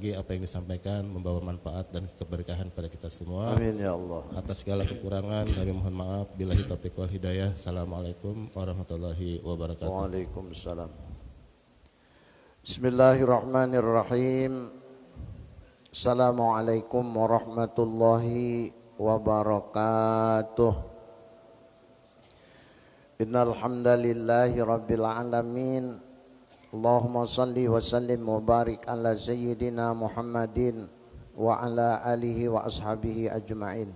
lagi apa yang disampaikan membawa manfaat dan keberkahan pada kita semua. Amin ya Allah. Atas segala kekurangan kami mohon maaf. Billahi taufiq wal hidayah. Assalamualaikum warahmatullahi wabarakatuh. Waalaikumsalam. Bismillahirrahmanirrahim. Assalamualaikum warahmatullahi wabarakatuh. Innal hamdalillahi rabbil alamin. Allahumma salli wa sallim wa barik ala sayyidina Muhammadin wa ala alihi wa ashabihi ajma'in.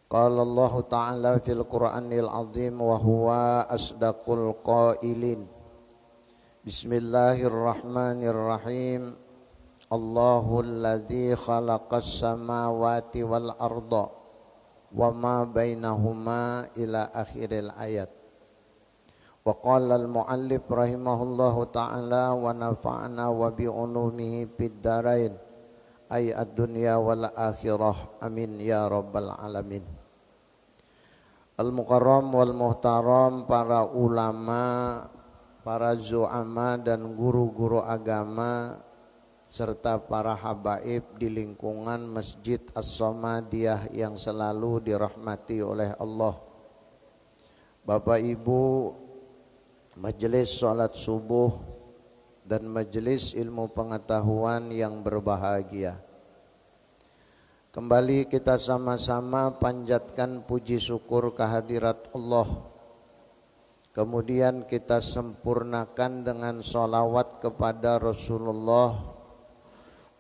Qala Allah ta'ala fil Qur'anil azim wa huwa asdaqul qailin. Bismillahirrahmanirrahim. Allahul ladzi khalaqas samawati wal arda wa ma bainahuma ila akhiril ayat. Wa qala al-muallif rahimahullahu ta'ala wa nafa'na wa bi ulumihi fid darain ay ad-dunya wal akhirah amin ya rabbal alamin. Al-mukarram wal muhtaram, para ulama, para zu'ama dan guru-guru agama serta para habaib di lingkungan Masjid As-Samadiyah yang selalu dirahmati oleh Allah. Bapak Ibu, majelis salat subuh dan majelis ilmu pengetahuan yang berbahagia. Kembali kita sama-sama panjatkan puji syukur kehadirat Allah. Kemudian kita sempurnakan dengan sholawat kepada Rasulullah.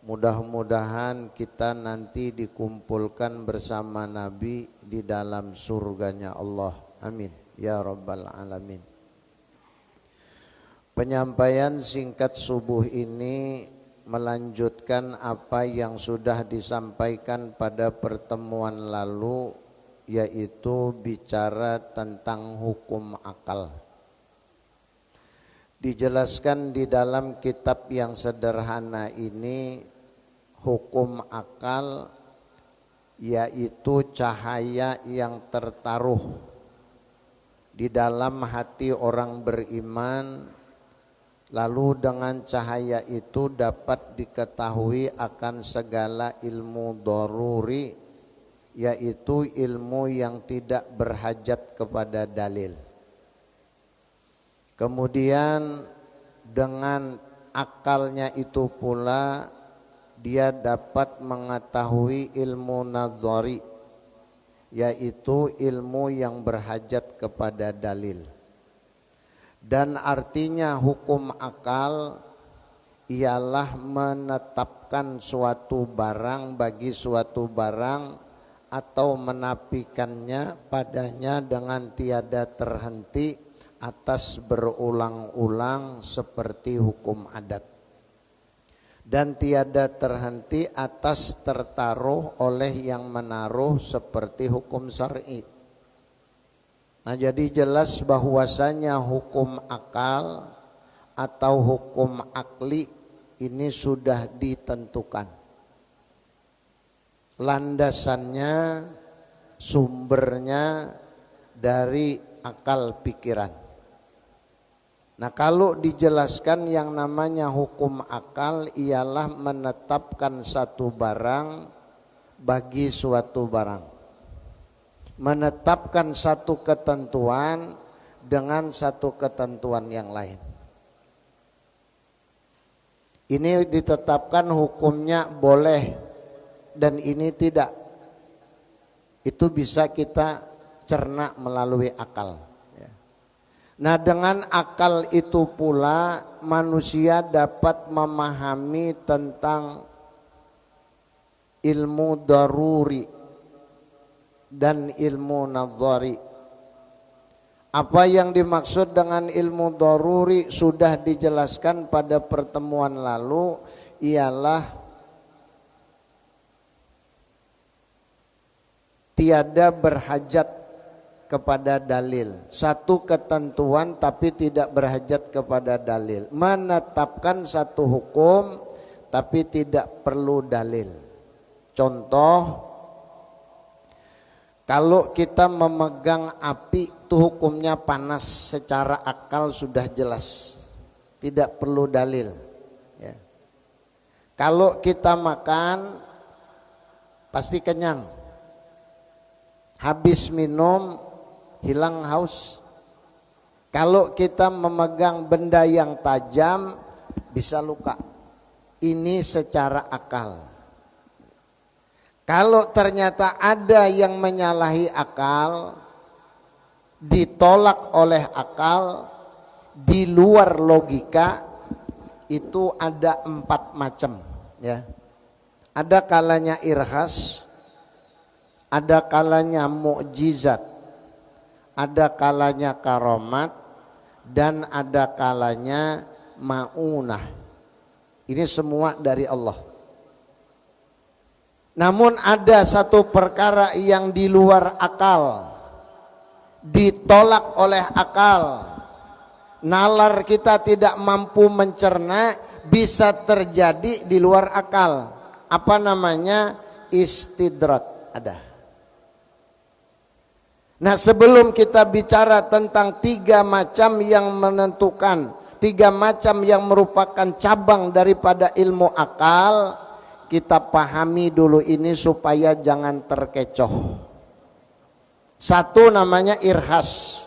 Mudah-mudahan kita nanti dikumpulkan bersama Nabi di dalam surganya Allah. Amin ya rabbal alamin. Penyampaian singkat subuh ini melanjutkan apa yang sudah disampaikan pada pertemuan lalu, yaitu bicara tentang hukum akal. Dijelaskan di dalam kitab yang sederhana ini, hukum akal yaitu cahaya yang tertaruh di dalam hati orang beriman, lalu dengan cahaya itu dapat diketahui akan segala ilmu daruri, yaitu ilmu yang tidak berhajat kepada dalil. Kemudian dengan akalnya itu pula dia dapat mengetahui ilmu nadhari, yaitu ilmu yang berhajat kepada dalil. Dan artinya hukum akal ialah menetapkan suatu barang bagi suatu barang atau menafikannya padanya dengan tiada terhenti atas berulang-ulang seperti hukum adat, dan tiada terhenti atas tertaruh oleh yang menaruh seperti hukum syar'i. Nah, jadi jelas bahwasanya hukum akal atau hukum akli ini sudah ditentukan. Landasannya, sumbernya dari akal pikiran. Nah, kalau dijelaskan yang namanya hukum akal ialah menetapkan satu barang bagi suatu barang. Menetapkan satu ketentuan dengan satu ketentuan yang lain. Ini ditetapkan hukumnya boleh dan ini tidak. Itu bisa kita cerna melalui akal. Nah, dengan akal itu pula manusia dapat memahami tentang ilmu daruri dan ilmu nadhari. Apa yang dimaksud dengan ilmu daruri sudah dijelaskan pada pertemuan lalu, ialah tiada berhajat kepada dalil. Satu ketentuan tapi tidak berhajat kepada dalil. Menetapkan satu hukum tapi tidak perlu dalil. Contoh, kalau kita memegang api itu hukumnya panas, secara akal sudah jelas, tidak perlu dalil. Ya. Kalau kita makan pasti kenyang. Habis minum hilang haus. Kalau kita memegang benda yang tajam bisa luka. Ini secara akal. Kalau ternyata ada yang menyalahi akal, ditolak oleh akal, di luar logika, itu ada 4 macam ya. Ada kalanya irhas, ada kalanya mukjizat, ada kalanya karomat, dan ada kalanya maunah. Ini semua dari Allah. Namun ada satu perkara yang di luar akal, ditolak oleh akal, nalar kita tidak mampu mencerna, bisa terjadi di luar akal. Apa namanya? Istidrat. Ada. Nah, sebelum kita bicara tentang 3 macam yang menentukan, 3 macam yang merupakan cabang daripada ilmu akal, kita pahami dulu ini supaya jangan terkecoh. Satu namanya irhas.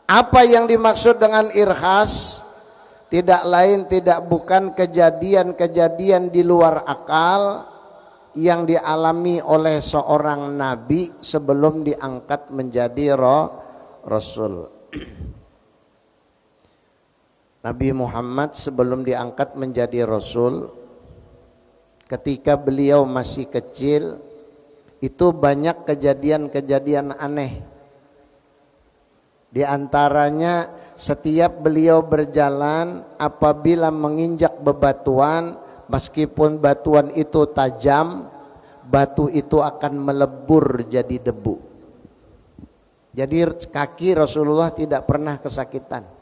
Apa yang dimaksud dengan irhas? Tidak lain tidak bukan kejadian-kejadian di luar akal yang dialami oleh seorang nabi sebelum diangkat menjadi rasul. Nabi Muhammad sebelum diangkat menjadi rasul, ketika beliau masih kecil, itu banyak kejadian-kejadian aneh. Di antaranya setiap beliau berjalan, apabila menginjak bebatuan, meskipun batuan itu tajam, batu itu akan melebur jadi debu. Jadi kaki Rasulullah tidak pernah kesakitan.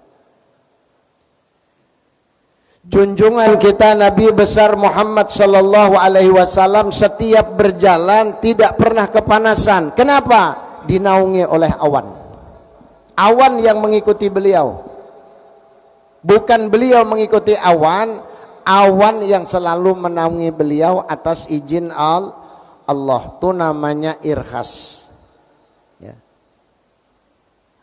Junjungan kita Nabi besar Muhammad sallallahu alaihi wasallam setiap berjalan tidak pernah kepanasan. Kenapa? Dinaungi oleh awan. Awan yang mengikuti beliau. Bukan beliau mengikuti awan, awan yang selalu menaungi beliau atas izin Allah. Itu namanya irhas. Ya.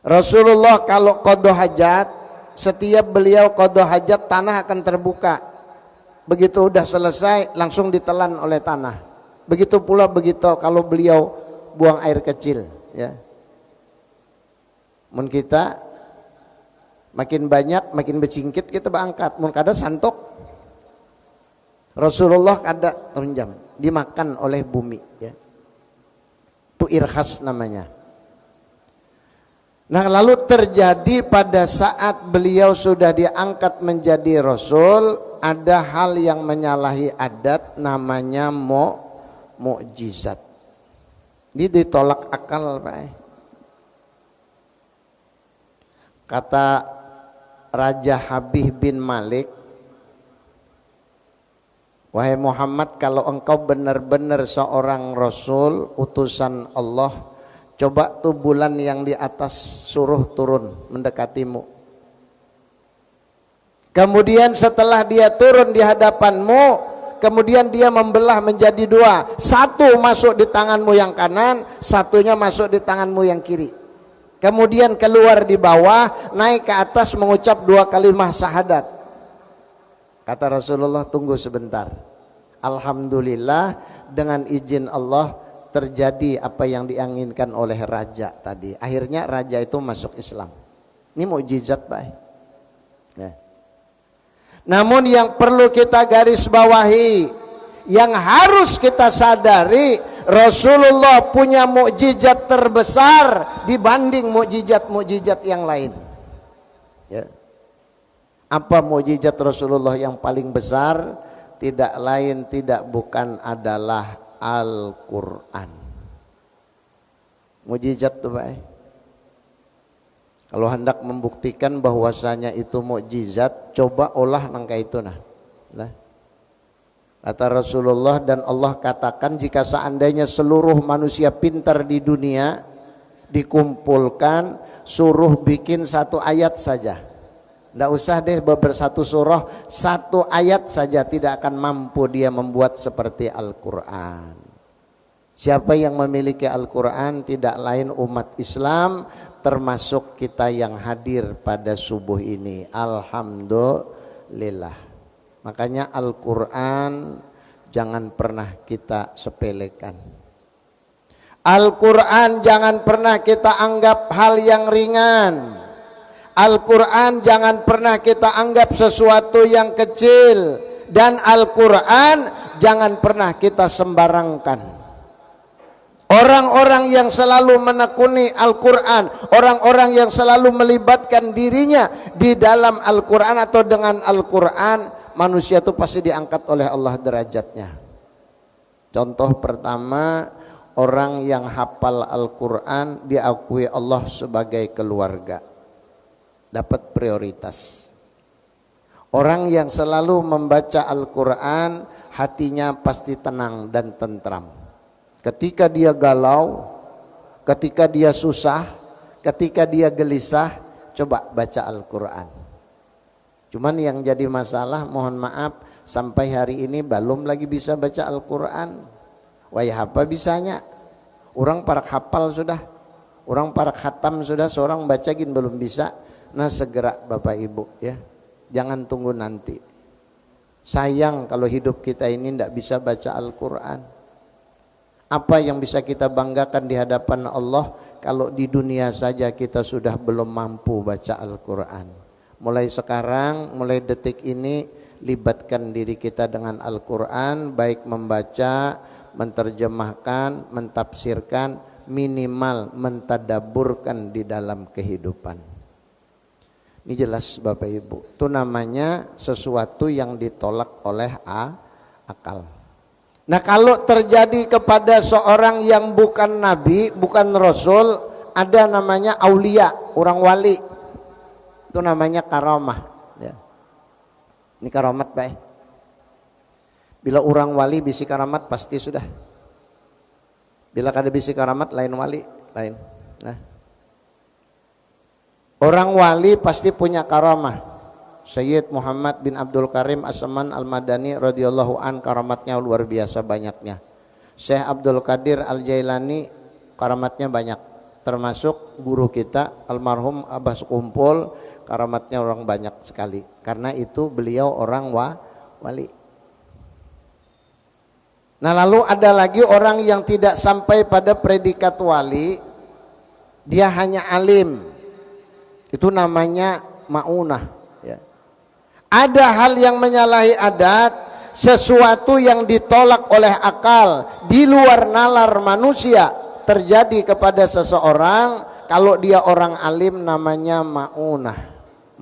Rasulullah kalau qada hajat, setiap beliau qada hajat tanah akan terbuka. Begitu udah selesai langsung ditelan oleh tanah. Begitu pula begitu kalau beliau buang air kecil, ya. Mun kita makin banyak makin becingkit kita berangkat. Mun kada santok. Rasulullah kada tunjam dimakan oleh bumi, ya. Itu irhas namanya. Nah, lalu terjadi pada saat beliau sudah diangkat menjadi rasul, ada hal yang menyalahi adat, namanya mukjizat. Ini ditolak akal, Pak. Kata Raja Habib bin Malik, wahai Muhammad, kalau engkau benar-benar seorang rasul, utusan Allah, coba tuh bulan yang di atas suruh turun mendekatimu. Kemudian setelah dia turun di hadapanmu, kemudian dia membelah menjadi 2. Satu masuk di tanganmu yang kanan, satunya masuk di tanganmu yang kiri. Kemudian keluar di bawah, naik ke atas mengucap 2 kalimah syahadat. Kata Rasulullah, tunggu sebentar. Alhamdulillah, dengan izin Allah terjadi apa yang diinginkan oleh raja tadi. Akhirnya raja itu masuk Islam. Ini mukjizat, Pak. Ya. Namun yang perlu kita garis bawahi, yang harus kita sadari, Rasulullah punya mukjizat terbesar dibanding mukjizat-mukjizat yang lain. Ya. Apa mukjizat Rasulullah yang paling besar? Tidak lain tidak bukan adalah Al-Quran. Mukjizat tuh, Pak. Kalau hendak membuktikan bahwasanya itu mukjizat, coba olah nangka itu nah. Kata Rasulullah, dan Allah katakan, jika seandainya seluruh manusia pintar di dunia dikumpulkan, suruh bikin 1 ayat saja. Tidak usah deh satu surah, satu ayat saja tidak akan mampu dia membuat seperti Al-Quran. Siapa yang memiliki Al-Quran tidak lain umat Islam, termasuk kita yang hadir pada subuh ini. Alhamdulillah. Makanya Al-Quran jangan pernah kita sepelekan. Al-Quran jangan pernah kita anggap hal yang ringan. Al-Quran jangan pernah kita anggap sesuatu yang kecil. Dan Al-Quran jangan pernah kita sembarangkan. Orang-orang yang selalu menekuni Al-Quran, orang-orang yang selalu melibatkan dirinya di dalam Al-Quran atau dengan Al-Quran, manusia itu pasti diangkat oleh Allah derajatnya. Contoh pertama, orang yang hafal Al-Quran diakui Allah sebagai keluarga, dapat prioritas. Orang yang selalu membaca Al-Quran, hatinya pasti tenang dan tentram. Ketika dia galau, ketika dia susah, ketika dia gelisah, coba baca Al-Quran. Cuman yang jadi masalah, mohon maaf, sampai hari ini belum lagi bisa baca Al-Quran. Wah, apa bisanya? Orang para hafal sudah, orang para khatam sudah, seorang bacain belum bisa. Nah segera Bapak Ibu ya, jangan tunggu nanti. Sayang kalau hidup kita ini tidak bisa baca Al-Quran. Apa yang bisa kita banggakan di hadapan Allah kalau di dunia saja kita sudah belum mampu baca Al-Quran. Mulai sekarang, mulai detik ini, libatkan diri kita dengan Al-Quran, baik membaca, menterjemahkan, mentafsirkan, minimal mentadaburkan di dalam kehidupan. Ini jelas Bapak Ibu, itu namanya sesuatu yang ditolak oleh akal. Nah kalau terjadi kepada seorang yang bukan nabi, bukan rasul, ada namanya aulia, orang wali. Itu namanya karamah ya. Ini karamat baik. Bila orang wali bisi karamat pasti sudah. Bila kada bisi karamat lain wali, lain. Nah. Orang wali pasti punya karamah. Sayyid Muhammad bin Abdul Karim As-Saman Al-Madani radhiyallahu an, karamatnya luar biasa banyaknya. Syekh Abdul Qadir Al-Jailani karamatnya banyak, termasuk guru kita almarhum Abah Sukumpul, karamatnya orang banyak sekali. Karena itu beliau orang wali. Nah lalu ada lagi orang yang tidak sampai pada predikat wali, dia hanya alim. Itu namanya ma'unah ya. Ada hal yang menyalahi adat, sesuatu yang ditolak oleh akal, di luar nalar manusia, terjadi kepada seseorang. Kalau dia orang alim namanya ma'unah.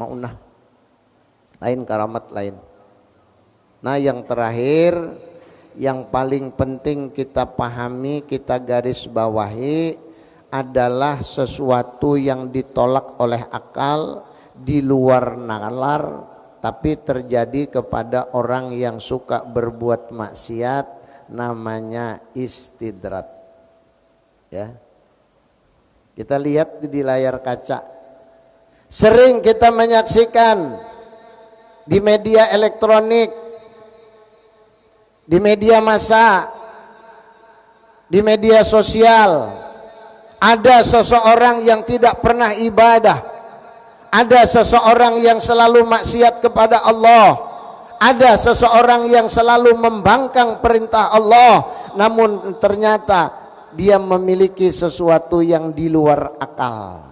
Ma'unah lain, karamat lain. Nah yang terakhir, yang paling penting kita pahami, kita garis bawahi, adalah sesuatu yang ditolak oleh akal, di luar nalar, tapi terjadi kepada orang yang suka berbuat maksiat, namanya istidrat ya. Kita lihat di layar kaca, sering kita menyaksikan di media elektronik, di media massa, di media sosial, ada seseorang yang tidak pernah ibadah, ada seseorang yang selalu maksiat kepada Allah, ada seseorang yang selalu membangkang perintah Allah, namun ternyata dia memiliki sesuatu yang di luar akal.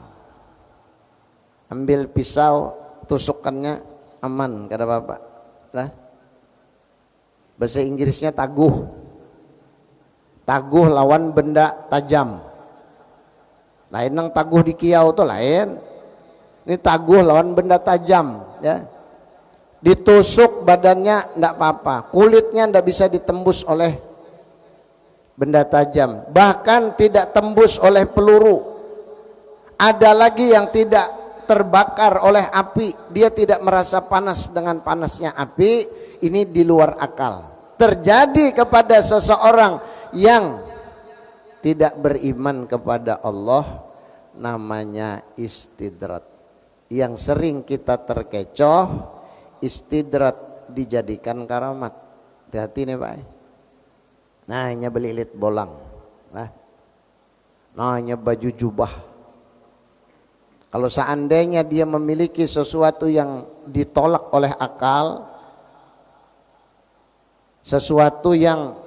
Ambil pisau, tusukannya aman, kata Bapak. Nah, bahasa Inggrisnya taguh. Taguh lawan benda tajam. Lain yang taguh di kiau tuh lain. Ini taguh lawan benda tajam ya. Ditusuk badannya enggak apa-apa, kulitnya enggak bisa ditembus oleh benda tajam, bahkan tidak tembus oleh peluru. Ada lagi yang tidak terbakar oleh api, dia tidak merasa panas dengan panasnya api. Ini di luar akal. Terjadi kepada seseorang yang tidak beriman kepada Allah, namanya istidrat. yang sering kita terkecoh, istidrat dijadikan karamat. Hati-hati nih Pak. Nah, hanya belilit bolang. Nah, hanya baju jubah. Kalau seandainya dia memiliki sesuatu yang ditolak oleh akal, sesuatu yang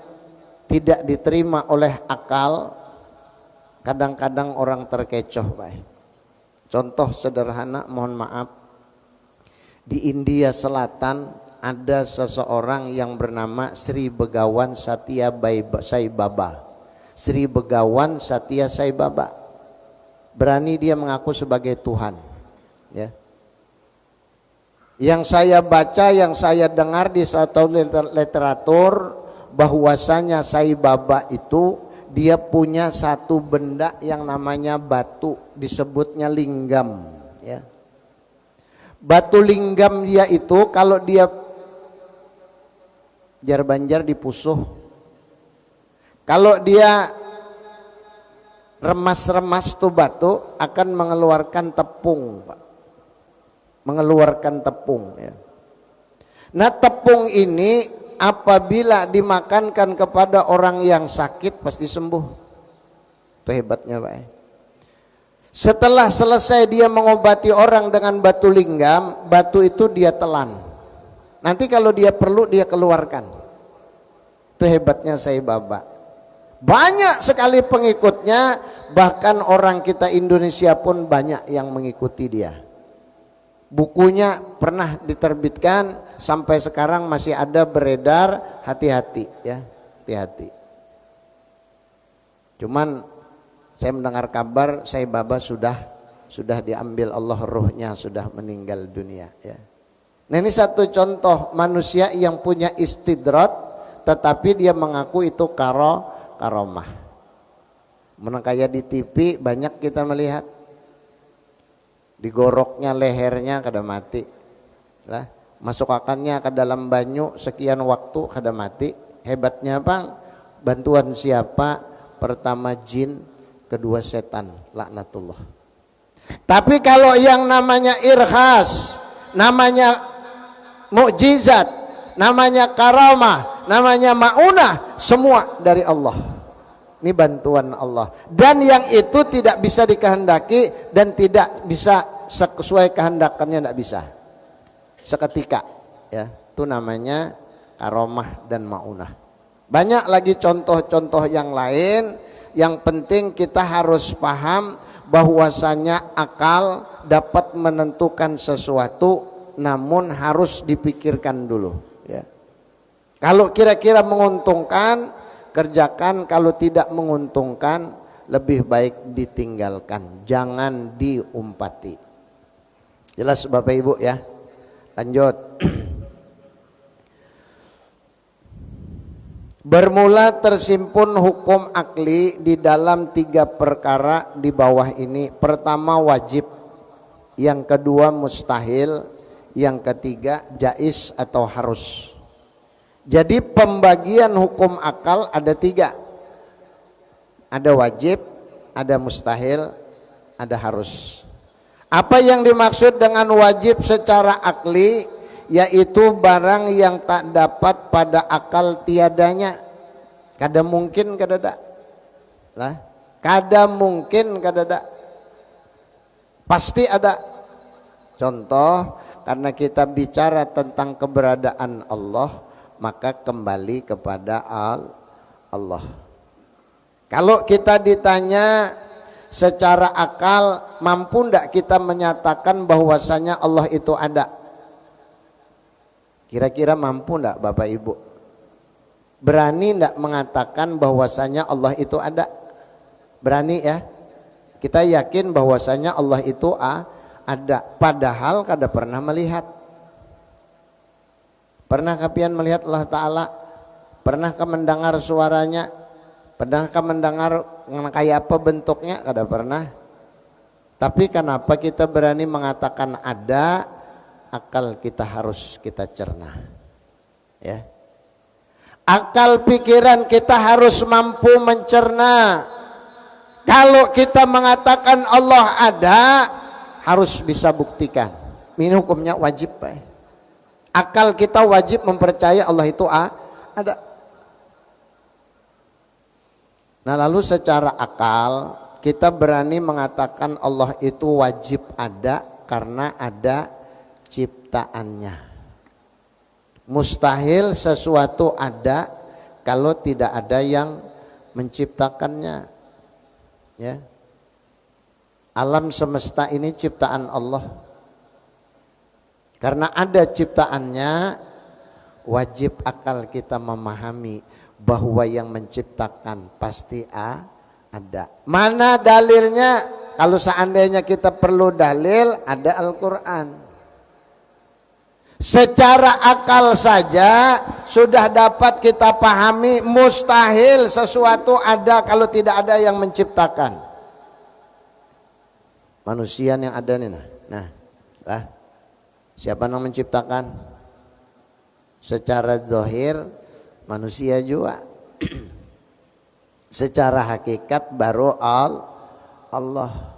tidak diterima oleh akal, kadang-kadang orang terkecoh Pak. Contoh sederhana, mohon maaf, di India Selatan ada seseorang yang bernama Sri Begawan Satya Sai Baba. Sri Begawan Satya Sai Baba. Berani dia mengaku sebagai Tuhan. Ya. Yang saya baca, yang saya dengar di satu literatur, bahwasanya Sai Baba itu dia punya satu benda yang namanya batu, disebutnya linggam. Ya. Batu linggam dia itu kalau dia jar banjar dipusuh, kalau dia remas-remas tuh batu akan mengeluarkan tepung, Pak. Mengeluarkan tepung. Ya. Nah, tepung ini apabila dimakankan kepada orang yang sakit pasti sembuh. Itu hebatnya Pak. Setelah selesai dia mengobati orang dengan batu linggam, batu itu dia telan. Nanti kalau dia perlu dia keluarkan. Itu hebatnya Sai Baba. Banyak sekali pengikutnya, bahkan orang kita Indonesia pun banyak yang mengikuti dia. Bukunya pernah diterbitkan, sampai sekarang masih ada beredar, hati-hati ya, hati-hati. Cuman saya mendengar kabar Sai Baba sudah diambil Allah ruhnya, sudah meninggal dunia ya. Nah, ini satu contoh manusia yang punya istidrat tetapi dia mengaku itu karomah. Menang kayak di TV banyak kita melihat. Digoroknya lehernya kada mati lah, masukkannya ke dalam banyu sekian waktu kada mati. Hebatnya Bang, bantuan siapa? Pertama jin, kedua setan, laknatullah. Tapi kalau yang namanya irhas, namanya mukjizat, namanya karamah, namanya maunah, semua dari Allah. Ini bantuan Allah, dan yang itu tidak bisa dikehendaki dan tidak bisa sesuai kehendakannya, tidak bisa seketika ya. Itu namanya karomah dan maunah. Banyak lagi contoh-contoh yang lain. Yang penting kita harus paham bahwasanya akal dapat menentukan sesuatu, namun harus dipikirkan dulu ya. Kalau kira-kira menguntungkan kerjakan, kalau tidak menguntungkan lebih baik ditinggalkan, jangan diumpati. Jelas Bapak Ibu ya. Lanjut. Bermula tersimpun hukum akli di dalam 3 perkara di bawah ini. Pertama wajib, yang kedua mustahil, yang ketiga jais atau harus. Jadi pembagian hukum akal ada 3. Ada wajib, ada mustahil, ada harus. Apa yang dimaksud dengan wajib secara akli? Yaitu barang yang tak dapat pada akal tiadanya. Kada mungkin kadada lah, kada mungkin kadada, pasti ada. Contoh, karena kita bicara tentang keberadaan Allah, maka kembali kepada Allah. Kalau kita ditanya secara akal, mampu ndak kita menyatakan bahwasanya Allah itu ada? Kira-kira mampu ndak Bapak Ibu? Berani ndak mengatakan bahwasanya Allah itu ada? Berani ya? Kita yakin bahwasanya Allah itu ada, padahal kada pernah melihat. Pernahkah pian melihat Allah Ta'ala? Pernahkah mendengar suaranya? Pernahkah mendengar kayak apa bentuknya? Kada pernah. Tapi kenapa kita berani mengatakan ada? Akal kita harus kita cerna ya. Akal pikiran kita harus mampu mencerna. Kalau kita mengatakan Allah ada, harus bisa buktikan. Ini hukumnya wajib, Pak. Akal kita wajib mempercayai Allah itu ada. Nah, lalu secara akal kita berani mengatakan Allah itu wajib ada karena ada ciptaannya. Mustahil sesuatu ada kalau tidak ada yang menciptakannya. Ya. Alam semesta ini ciptaan Allah. Karena ada ciptaannya, wajib akal kita memahami bahwa yang menciptakan pasti ada. Mana dalilnya? Kalau seandainya kita perlu dalil, ada Al-Quran. Secara akal saja sudah dapat kita pahami mustahil sesuatu ada kalau tidak ada yang menciptakan. Manusia yang ada nih, nah, siapa yang menciptakan? Secara zahir manusia juga. Secara hakikat baru Allah.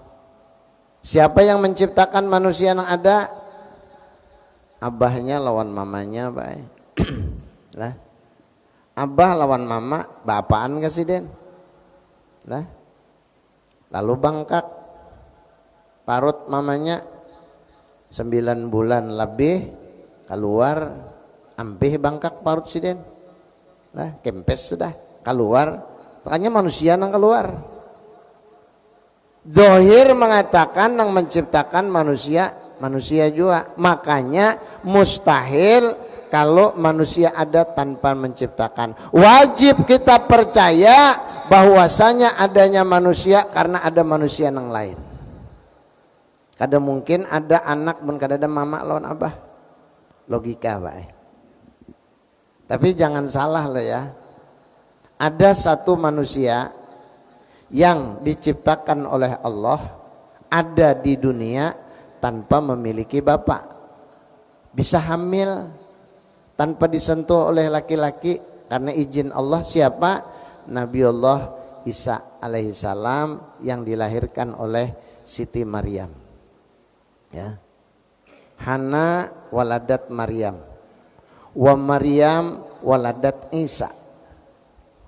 Siapa yang menciptakan manusia yang ada? Abahnya lawan mamanya, Pak. Lah. Abah lawan mama, bapaan kasih den. Lah. Lalu bangkak. Parut mamanya 9 bulan lebih keluar ampih bangkak parut si den. Lah, kempes sudah keluar. Makanya manusia yang keluar. Zahir mengatakan yang menciptakan manusia juga. Makanya mustahil kalau manusia ada tanpa menciptakan. Wajib kita percaya bahwasanya adanya manusia karena ada manusia yang lain. Kada mungkin ada anak pun kada ada mama lawan abah. Logika, Pak. Tapi jangan salah loh ya. Ada satu manusia yang diciptakan oleh Allah ada di dunia tanpa memiliki bapak. Bisa hamil tanpa disentuh oleh laki-laki karena izin Allah. Siapa? Nabiullah Isa alaihissalam yang dilahirkan oleh Siti Maryam. Ya. Hana waladat Maryam. Wa Maryam waladat Isa.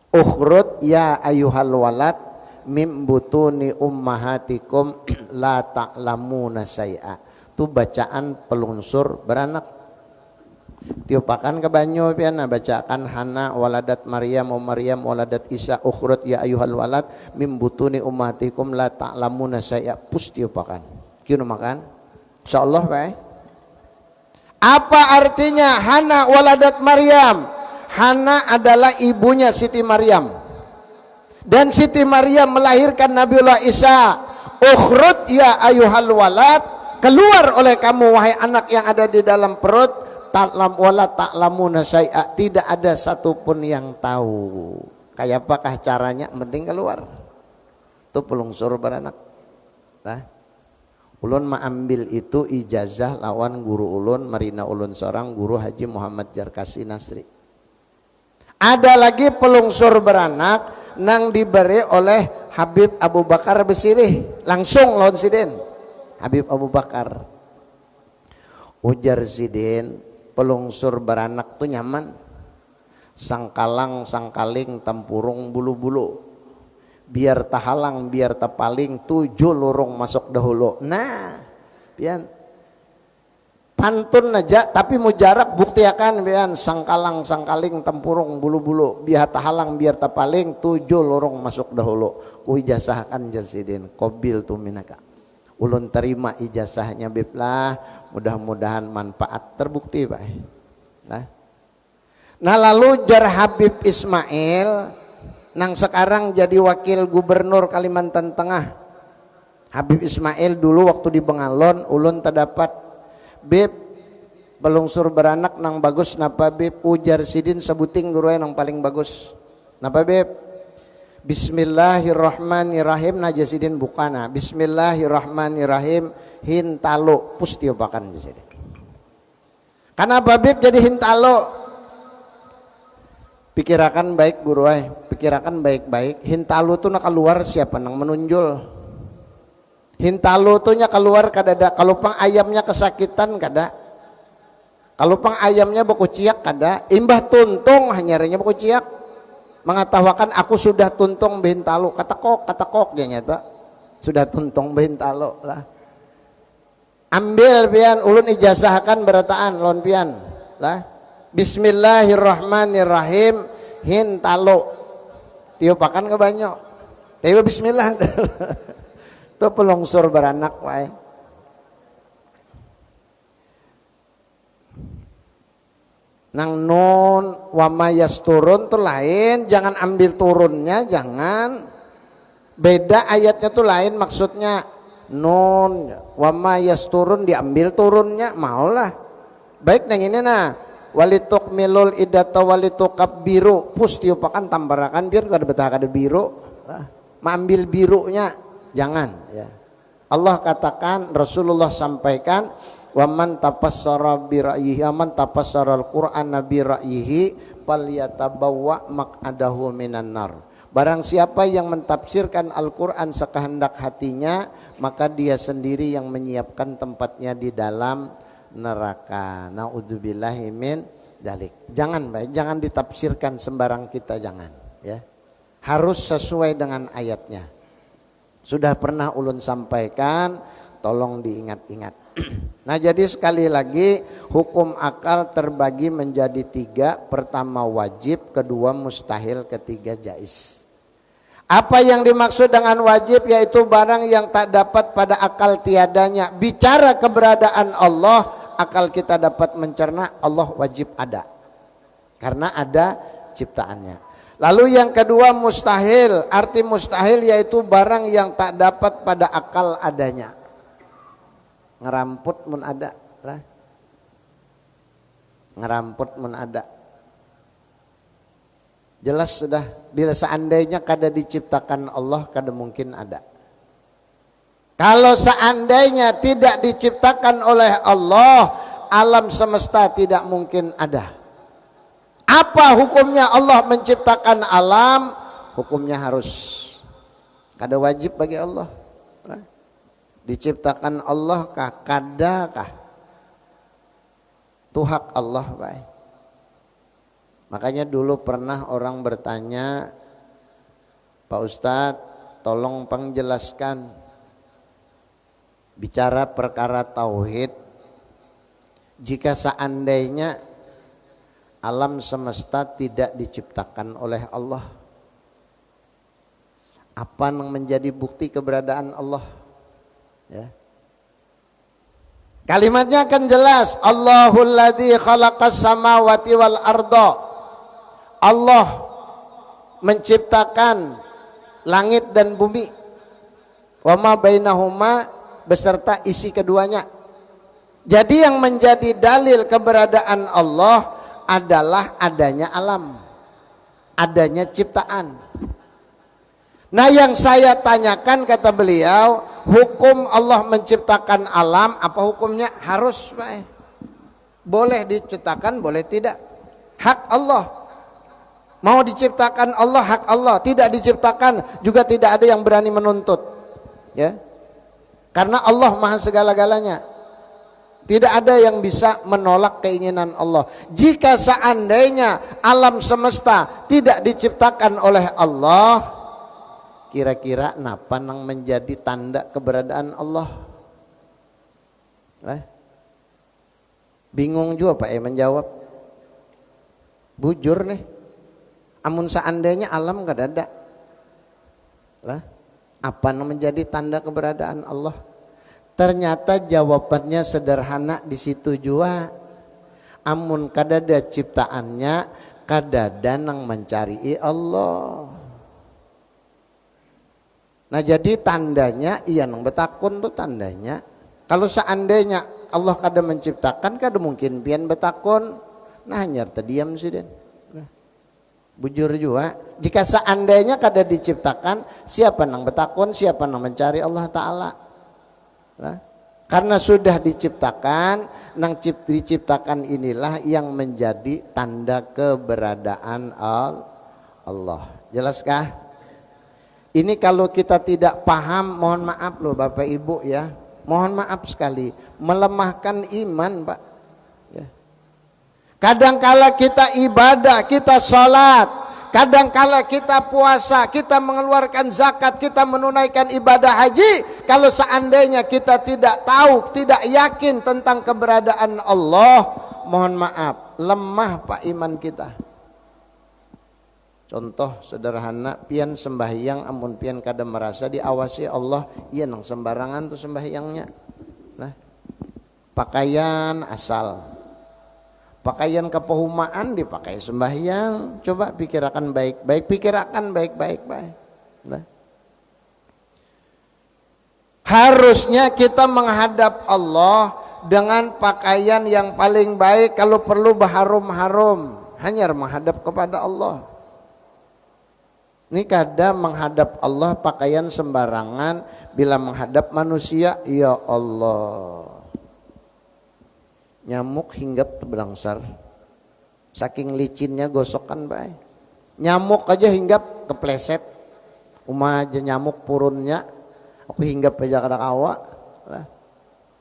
Ukhrud ya ayuhal walad mim butuni ummahatikum la ta'lamuna syai'a. Itu bacaan pelunsur beranak. Tiupakan ke banyu piana bacakan Hana waladat Maryam wa Maryam waladat Isa ukhrud ya ayuhal walad mim butuni ummahatikum la ta'lamuna syai'a. Pus tiupakan. Kinu makan. Insyaallah, Pak. Apa artinya Hana waladat Maryam? Hana adalah ibunya Siti Maryam. Dan Siti Maryam melahirkan Nabiullah Isa. Ukhrud ya ayuhal walad, keluar oleh kamu wahai anak yang ada di dalam perut. Ta'lam wala ta'lamuna syai'a, tidak ada satupun yang tahu. Kayak apakah caranya? Penting keluar. Itu pelungsur beranak. Nah. Ulun mengambil itu ijazah lawan guru ulun, marina ulun seorang guru Haji Muhammad Jarkasi Nasri. Ada lagi pelungsur beranak nang diberi oleh Habib Abu Bakar Besirih, langsung lawan Siden. Habib Abu Bakar. Ujar Siden, pelungsur beranak tuh nyaman. Sangkalang, sangkaling, tempurung, bulu-bulu. Biar tahalang, biar tapaling, 7 lurung masuk dahulu. Nah, pian pantun aja tapi mujarab buktiakan pian sangkalang, sangkaling, tempurung, bulu-bulu, biar tahalang, biar tapaling, 7 lurung masuk dahulu. Ku ijazahkan jasidin qabil tu minaka. Ulun terima ijazahnya biblah, mudah-mudahan manfaat terbukti, Pak. Nah lalu jar Habib Ismail nang sekarang jadi wakil gubernur Kalimantan Tengah. Habib Ismail dulu waktu di Bengalon ulun terdapat Bib pelungsur beranak nang bagus napa Bib? Ujar Sidin sebuting guru nang paling bagus. Napa Bib? Bismillahirrahmanirrahim naja Sidin bukana. Bismillahirrahmanirrahim hintalo pustiopakan Sidin. Kenapa Bib jadi hintalo? Pikirakan baik guru pikirakan baik-baik. Hintalu tuh nak keluar siapa nang menunjul. Hintalo tuh nya keluar kadada, kalau pang ayamnya kesakitan kada, kalau pang ayamnya berkuciak kada, imbah tuntung hanyarnya berkuciak, mengatakan aku sudah tuntung behintalo, katakok dia nyata sudah tuntung behintalo lah. Ambil pian ulun ijazahkan berataan lon pian lah. Bismillahirrahmanirrahim hintalo tiupakan ke banyo tiup bismillah tuh pelongsor beranak wae. Nang nun wamayas turun tuh lain, jangan ambil turunnya, jangan beda ayatnya tuh lain maksudnya. Nun wamayas turun diambil turunnya maulah baik nang ini nah walituk milul idata walituk biru pus tiupakan tambarakan biar kada betah kada biru mengambil birunya jangan ya. Allah katakan, Rasulullah sampaikan, waman tapassara bi ra'yihi aman tapassara al-Qur'an bi ra'yihi falyatabawwa maq'adahu minan nar. Barang siapa yang mentafsirkan Al-Quran sekehendak hatinya, maka dia sendiri yang menyiapkan tempatnya di dalam neraka. Na'udzubillahi min dzalik. Jangan ditafsirkan sembarang kita, jangan ya. Harus sesuai dengan ayatnya. Sudah pernah ulun sampaikan, tolong diingat-ingat. Nah jadi sekali lagi hukum akal terbagi menjadi 3. Pertama wajib, kedua mustahil, ketiga jais. Apa yang dimaksud dengan wajib yaitu barang yang tak dapat pada akal tiadanya. Bicara keberadaan Allah, akal kita dapat mencerna Allah wajib ada. Karena ada ciptaannya. Lalu yang kedua mustahil. Arti mustahil yaitu barang yang tak dapat pada akal adanya. Ngeramput mun ada lah. Ngeramput mun ada. Jelas sudah, bila seandainya kada diciptakan Allah, kada mungkin ada. Kalau seandainya tidak diciptakan oleh Allah, alam semesta tidak mungkin ada. Apa hukumnya Allah menciptakan alam? Hukumnya harus. Kada wajib bagi Allah. Diciptakan Allah kah? Kada kah? Itu hak Allah baik. Makanya dulu pernah orang bertanya, Pak Ustadz tolong pengjelaskan bicara perkara tauhid, jika seandainya alam semesta tidak diciptakan oleh Allah, apa yang menjadi bukti keberadaan Allah? Ya. Kalimatnya akan jelas, Allahul ladzi khalaqas samawati wal arda. Allah menciptakan langit dan bumi, wa ma bainahuma beserta isi keduanya. Jadi yang menjadi dalil keberadaan Allah adalah adanya alam, adanya ciptaan. Nah yang saya tanyakan kata beliau, hukum Allah menciptakan alam apa hukumnya? Harus baik. Boleh diciptakan, boleh tidak. Hak Allah. Mau diciptakan Allah, hak Allah. Tidak diciptakan juga tidak ada yang berani menuntut. Ya. Karena Allah maha segala-galanya. Tidak ada yang bisa menolak keinginan Allah. Jika seandainya alam semesta tidak diciptakan oleh Allah, kira-kira napa yang menjadi tanda keberadaan Allah? Bingung juga Pak menjawab. Bujur nih. Amun seandainya alam gak ada. Apa yang menjadi tanda keberadaan Allah? Ternyata jawabannya sederhana di situ juga. Amun kadada ciptaannya, kadada nang mencari Allah. Nah jadi tandanya iya nang betakun tuh tandanya. Kalau seandainya Allah kada menciptakan, kada mungkin pian betakun. Nah hanya terdiam sih den. Bujur juga. Jika seandainya kada diciptakan, siapa nang betakun, siapa nang mencari Allah Ta'ala? Karena sudah diciptakan, nang diciptakan inilah yang menjadi tanda keberadaan Allah. Jelaskah? Ini kalau kita tidak paham, mohon maaf loh Bapak Ibu ya, mohon maaf sekali, melemahkan iman Pak ya. Kadangkala kita ibadah, kita sholat, kadangkala kita puasa, kita mengeluarkan zakat, kita menunaikan ibadah haji. Kalau seandainya kita tidak tahu, tidak yakin tentang keberadaan Allah, mohon maaf, lemah Pak iman kita. Contoh sederhana, pian sembahyang amun pian kada merasa diawasi Allah, iya nang sembarangan tuh sembahyangnya. Nah, pakaian asal, pakaian kepehumaan dipakai sembahyang. Coba pikirkan baik-baik, pikirkan baik-baik. Nah. Harusnya kita menghadap Allah dengan pakaian yang paling baik, kalau perlu berharum-harum, hanya menghadap kepada Allah. Ini kadang menghadap Allah pakaian sembarangan, bila menghadap manusia, ya Allah, nyamuk hinggap berangsar, saking licinnya gosokan baik. Nyamuk aja hinggap kepleset, aja nyamuk purunnya, aku hinggap aja kada kawa.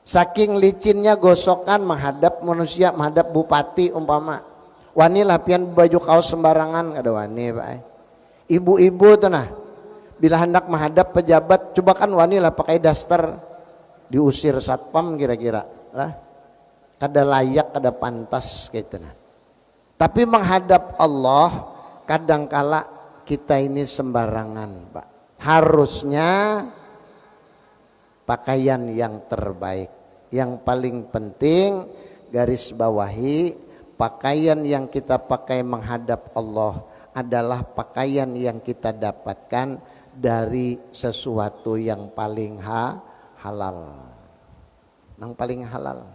Saking licinnya gosokan menghadap manusia, menghadap bupati umpama, wani lapian baju kaos sembarangan kada wani baik. Ibu-ibu tuh nah, bila hendak menghadap pejabat, coba kan wani lah pakai daster, diusir satpam kira-kira lah, kada layak, kada pantas gitu nah. Tapi menghadap Allah kadangkala kita ini sembarangan Pak. Harusnya pakaian yang terbaik, yang paling penting garis bawahi, pakaian yang kita pakai menghadap Allah adalah pakaian yang kita dapatkan dari sesuatu yang paling halal, yang paling halal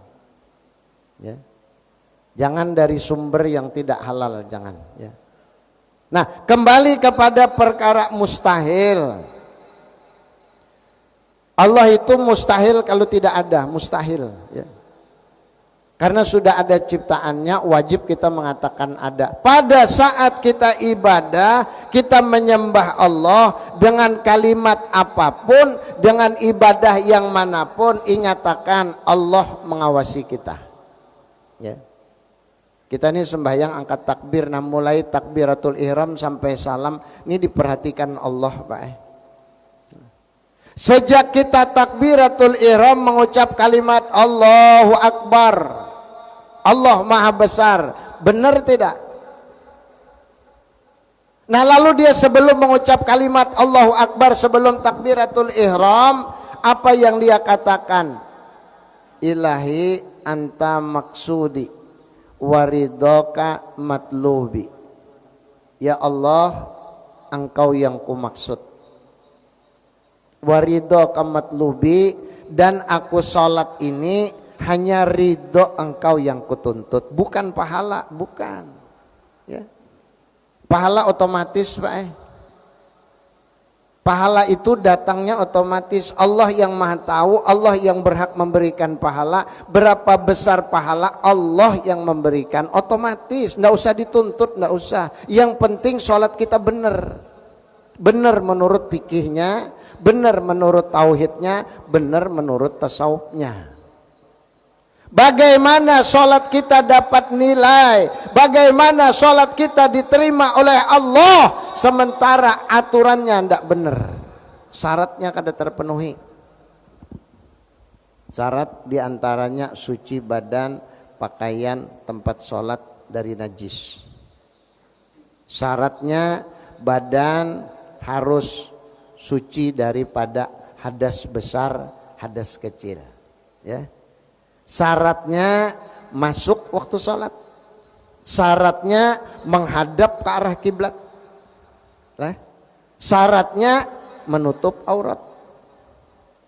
ya. Jangan dari sumber yang tidak halal, jangan ya. Nah, kembali kepada perkara mustahil. Allah itu mustahil kalau tidak ada, mustahil ya. Karena sudah ada ciptaannya, wajib kita mengatakan ada. Pada saat kita ibadah, kita menyembah Allah dengan kalimat apapun, dengan ibadah yang manapun, ingatakan Allah mengawasi kita. Ya. Kita ini sembahyang angkat takbir, nah mulai takbiratul ihram sampai salam, ini diperhatikan Allah Pak. Sejak kita takbiratul ihram mengucap kalimat Allahu Akbar, Allah Maha Besar, benar tidak? Nah lalu dia sebelum mengucap kalimat Allahu Akbar, sebelum takbiratul ihram, apa yang dia katakan? Ilahi anta maksudi waridoka matlubi. Ya Allah, engkau yang kumaksud, waridoka matlubi, dan aku sholat ini hanya ridho engkau yang kutuntut, bukan pahala, bukan ya. Pahala otomatis Pak. Pahala itu datangnya otomatis. Allah yang maha tahu, Allah yang berhak memberikan pahala. Berapa besar pahala Allah yang memberikan, otomatis, nggak usah dituntut, nggak usah. Yang penting sholat kita benar, benar menurut fikihnya, benar menurut tauhidnya, benar menurut tasawufnya. Bagaimana sholat kita dapat nilai, bagaimana sholat kita diterima oleh Allah sementara aturannya tidak benar, syaratnya kada terpenuhi. Syarat diantaranya suci badan, pakaian, tempat sholat dari najis. Syaratnya badan harus suci daripada hadas besar, hadas kecil ya. Syaratnya masuk waktu sholat, syaratnya menghadap ke arah kiblat, syaratnya menutup aurat.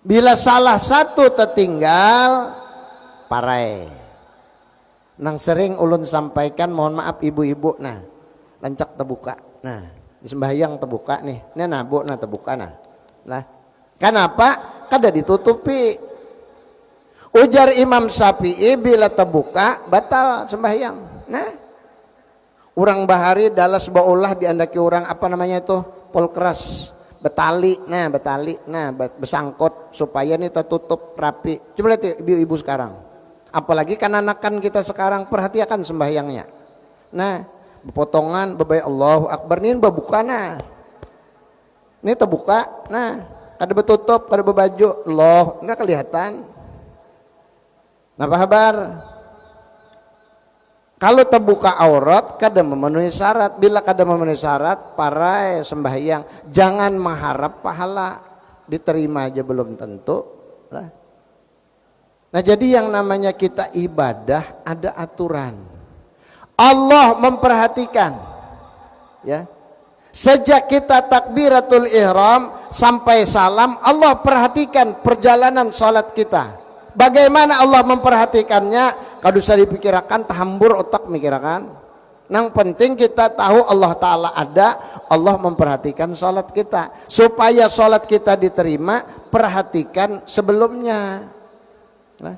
Bila salah satu tertinggal, parai. Nang sering ulun sampaikan, mohon maaf ibu-ibu, nah lancak terbuka, nah sembahyang terbuka nih, ini nabu nah terbuka nah, kenapa? Kada ditutupi. Ujar Imam Syafi'i, bila terbuka batal sembahyang. Nah, orang bahari dalas baulah diandaki orang apa namanya itu polkeras, betali, besangkut supaya ini tertutup rapi. Coba lihat ibu-ibu sekarang, apalagi kan kita sekarang, perhatikan sembahyangnya. Nah, potongan bebai Allahu Akbar ini berbuka, nah ini terbuka, nah kada betutup, kada berbaju, loh nggak kelihatan. Napa kabar? Kalau terbuka aurat kada memenuhi syarat. Bila kada memenuhi syarat, parai sembahyang. Jangan mengharap pahala, diterima aja belum tentu lah. Nah, jadi yang namanya kita ibadah ada aturan. Allah memperhatikan, ya. Sejak kita takbiratul ihram sampai salam, Allah perhatikan perjalanan sholat kita. Bagaimana Allah memperhatikannya? Kalau usah dipikirkan, tahambur otak mikirkan. Yang penting kita tahu Allah Ta'ala ada, Allah memperhatikan sholat kita. Supaya sholat kita diterima, perhatikan sebelumnya. Nah,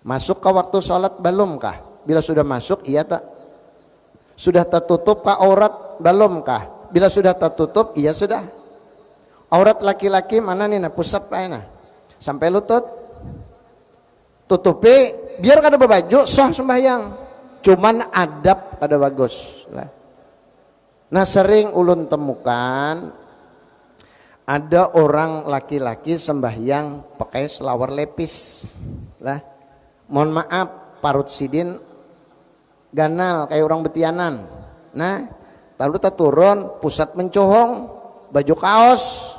masuk ke waktu sholat belumkah? Bila sudah masuk, iya tak? Sudah tertutup ke aurat belumkah? Bila sudah tertutup, iya sudah. Aurat laki-laki mana nih? Nah, pusat pak nah, sampai lutut. Tutupi, biar kada berbaju, soh sembahyang. Cuman adab kada bagus. Nah, sering ulun temukan ada orang laki-laki sembahyang pakai selawar lepis. Lah, mohon maaf, parut sidin ganal kayak orang betianan. Nah, lalu tak turun, pusat mencohong, baju kaos.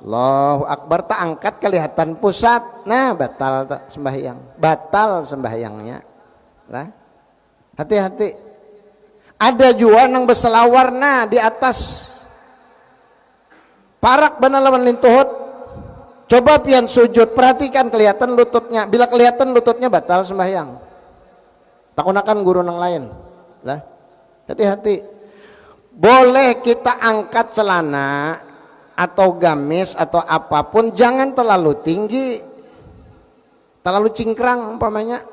Allahu Akbar, tak angkat kelihatan pusat. Nah, batal tak sembahyang, batal sembahyangnya. Lah, hati-hati. Ada juga nang berselawar nah di atas parak banalawan lintuhut. Coba pian sujud, perhatikan kelihatan lututnya. Bila kelihatan lututnya, batal sembahyang. Tak gunakan guru nang lain. Lah, hati-hati. Boleh kita angkat celana atau gamis atau apapun, jangan terlalu tinggi, terlalu cingkrang umpamanya.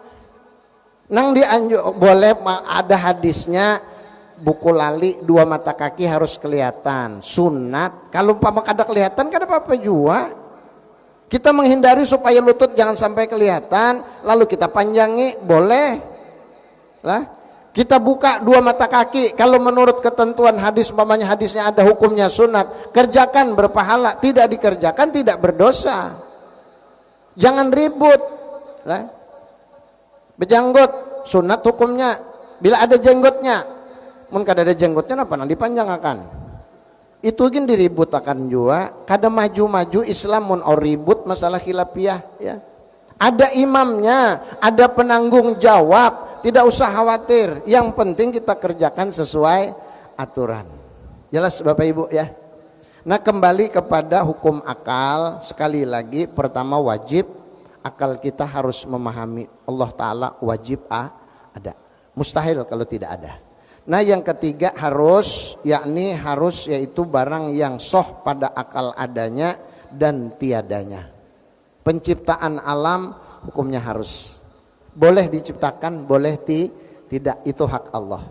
Nang boleh, ada hadisnya, buku lali dua mata kaki harus kelihatan, sunat. Kalau umpama kada kelihatan, kada apa-apa juga. Kita menghindari supaya lutut jangan sampai kelihatan, lalu kita panjangi, boleh lah. Kita buka dua mata kaki, kalau menurut ketentuan hadis, umpamanya hadisnya ada hukumnya sunat, kerjakan berpahala, tidak dikerjakan tidak berdosa. Jangan ribut lah. Berjanggut sunat hukumnya, bila ada jenggotnya, mun kada ada jenggotnya apa nang dipanjangkan. Itu gin diribut akan juga, kada maju-maju Islam mun ribut masalah khilafiyah, ya. Ada imamnya, ada penanggung jawab, tidak usah khawatir. Yang penting kita kerjakan sesuai aturan. Jelas Bapak Ibu ya. Nah, kembali kepada hukum akal, sekali lagi, pertama wajib akal kita harus memahami Allah Ta'ala wajib ada. Mustahil kalau tidak ada. Nah, yang ketiga harus, yakni harus, yaitu barang yang soh pada akal adanya dan tiadanya. Penciptaan alam hukumnya harus. Boleh diciptakan, boleh tidak, itu hak Allah.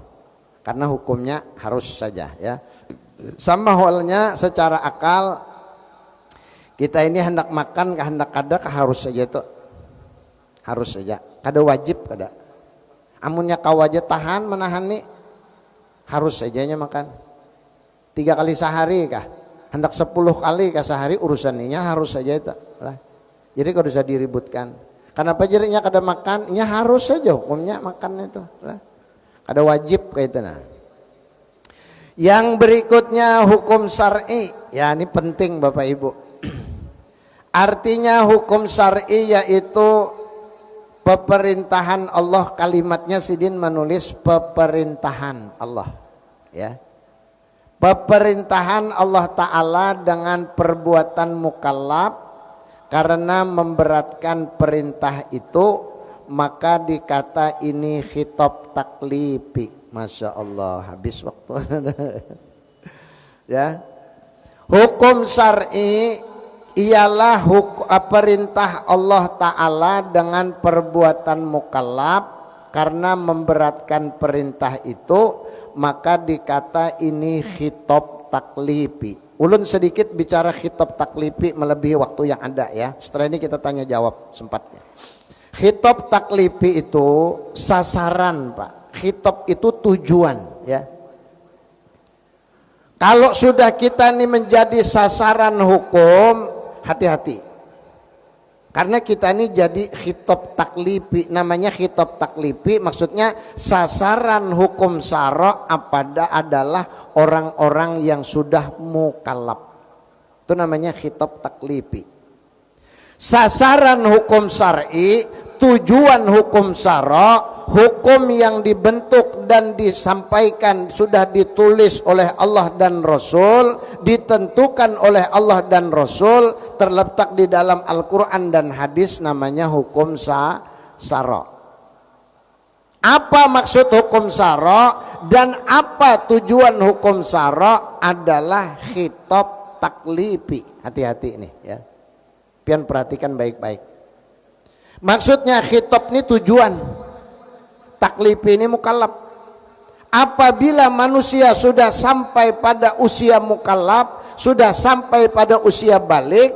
Karena hukumnya harus saja ya. Sama halnya secara akal, kita ini hendak makan, hendak kada, harus saja itu. Harus saja. Kada wajib kada. Amunnya kau aja tahan menahan nih, harus sajanya makan. 3 kali sehari kah? Hendak 10 kali kah sehari, urusannya harus saja itu. Lah. Jadi kalau bisa diributkan. Kenapa jadinya kada makan? Ya harus saja hukumnya makan itu. Lah. Kada wajib kayak itu nah. Yang berikutnya hukum syar'i. Ya ini penting Bapak Ibu. Artinya hukum syar'i yaitu peperintahan Allah, kalimatnya Sidin menulis peperintahan Allah. Ya. Peperintahan Allah Ta'ala dengan perbuatan mukallaf. Karena memberatkan perintah itu, maka dikata ini khitab taklifi. Masya Allah, habis waktu. Ya, hukum syar'i ialah perintah Allah Ta'ala dengan perbuatan mukallaf. Karena memberatkan perintah itu, maka dikata ini khitab taklifi. Ulun sedikit bicara khitab taklifi melebihi waktu yang ada ya. Setelah ini kita tanya jawab sempatnya. Khitab taklifi itu sasaran Pak. Khitab itu tujuan ya. Kalau sudah kita ini menjadi sasaran hukum, hati-hati. Karena kita ini jadi khitab taklifi, namanya khitab taklifi, maksudnya sasaran hukum syara' adalah orang-orang yang sudah mukallaf. Itu namanya khitab taklifi. Sasaran hukum syar'i, tujuan hukum syara', hukum yang dibentuk dan disampaikan sudah ditulis oleh Allah dan Rasul, ditentukan oleh Allah dan Rasul, terletak di dalam Al-Quran dan hadis, namanya hukum syara'. Apa maksud hukum syara' dan apa tujuan hukum syara' adalah khitab taklifi. Hati-hati ini ya. Pian perhatikan baik-baik. Maksudnya khitab ini tujuan. Taklifi ini mukallaf. Apabila manusia sudah sampai pada usia mukallaf, sudah sampai pada usia balik,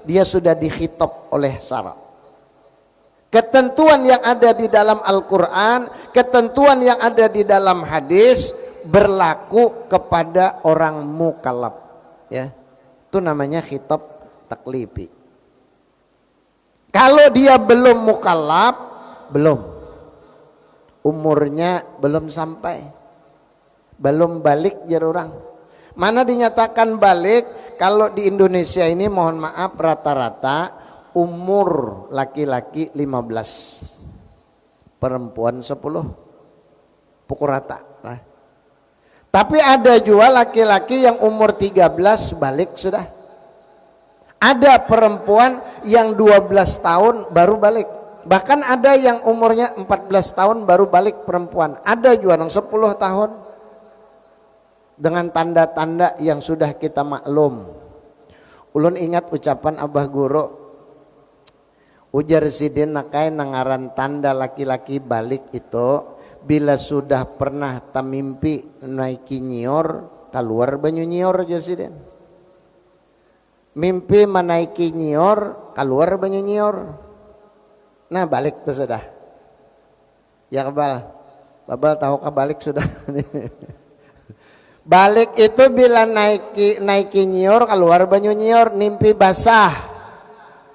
dia sudah dikhitab oleh syara'. Ketentuan yang ada di dalam Al-Quran, ketentuan yang ada di dalam hadis berlaku kepada orang mukallaf. Ya, itu namanya khitab taklifi. Kalau dia belum mukallaf, belum, umurnya belum sampai, belum balik jar orang. Mana dinyatakan balik? Kalau di Indonesia ini mohon maaf rata-rata umur laki-laki 15, perempuan 10, pukul rata lah. Tapi ada juga laki-laki yang umur 13 balik sudah. Ada perempuan yang 12 tahun baru balik. Bahkan ada yang umurnya 14 tahun baru balik perempuan. Ada juga yang 10 tahun. Dengan tanda-tanda yang sudah kita maklum. Ulun ingat ucapan Abah Guru. Ujar sidin nakai nangaran tanda laki-laki balik itu, bila sudah pernah tamimpi naiki nyior, keluar banyu nyior aja sidin. Mimpi menaiki nyior, keluar banyu nyior. Nah balik tuh sudah. Ya kebal, babal tahu balik sudah. Balik itu bila naiki nyior, keluar banyu nyior, mimpi basah.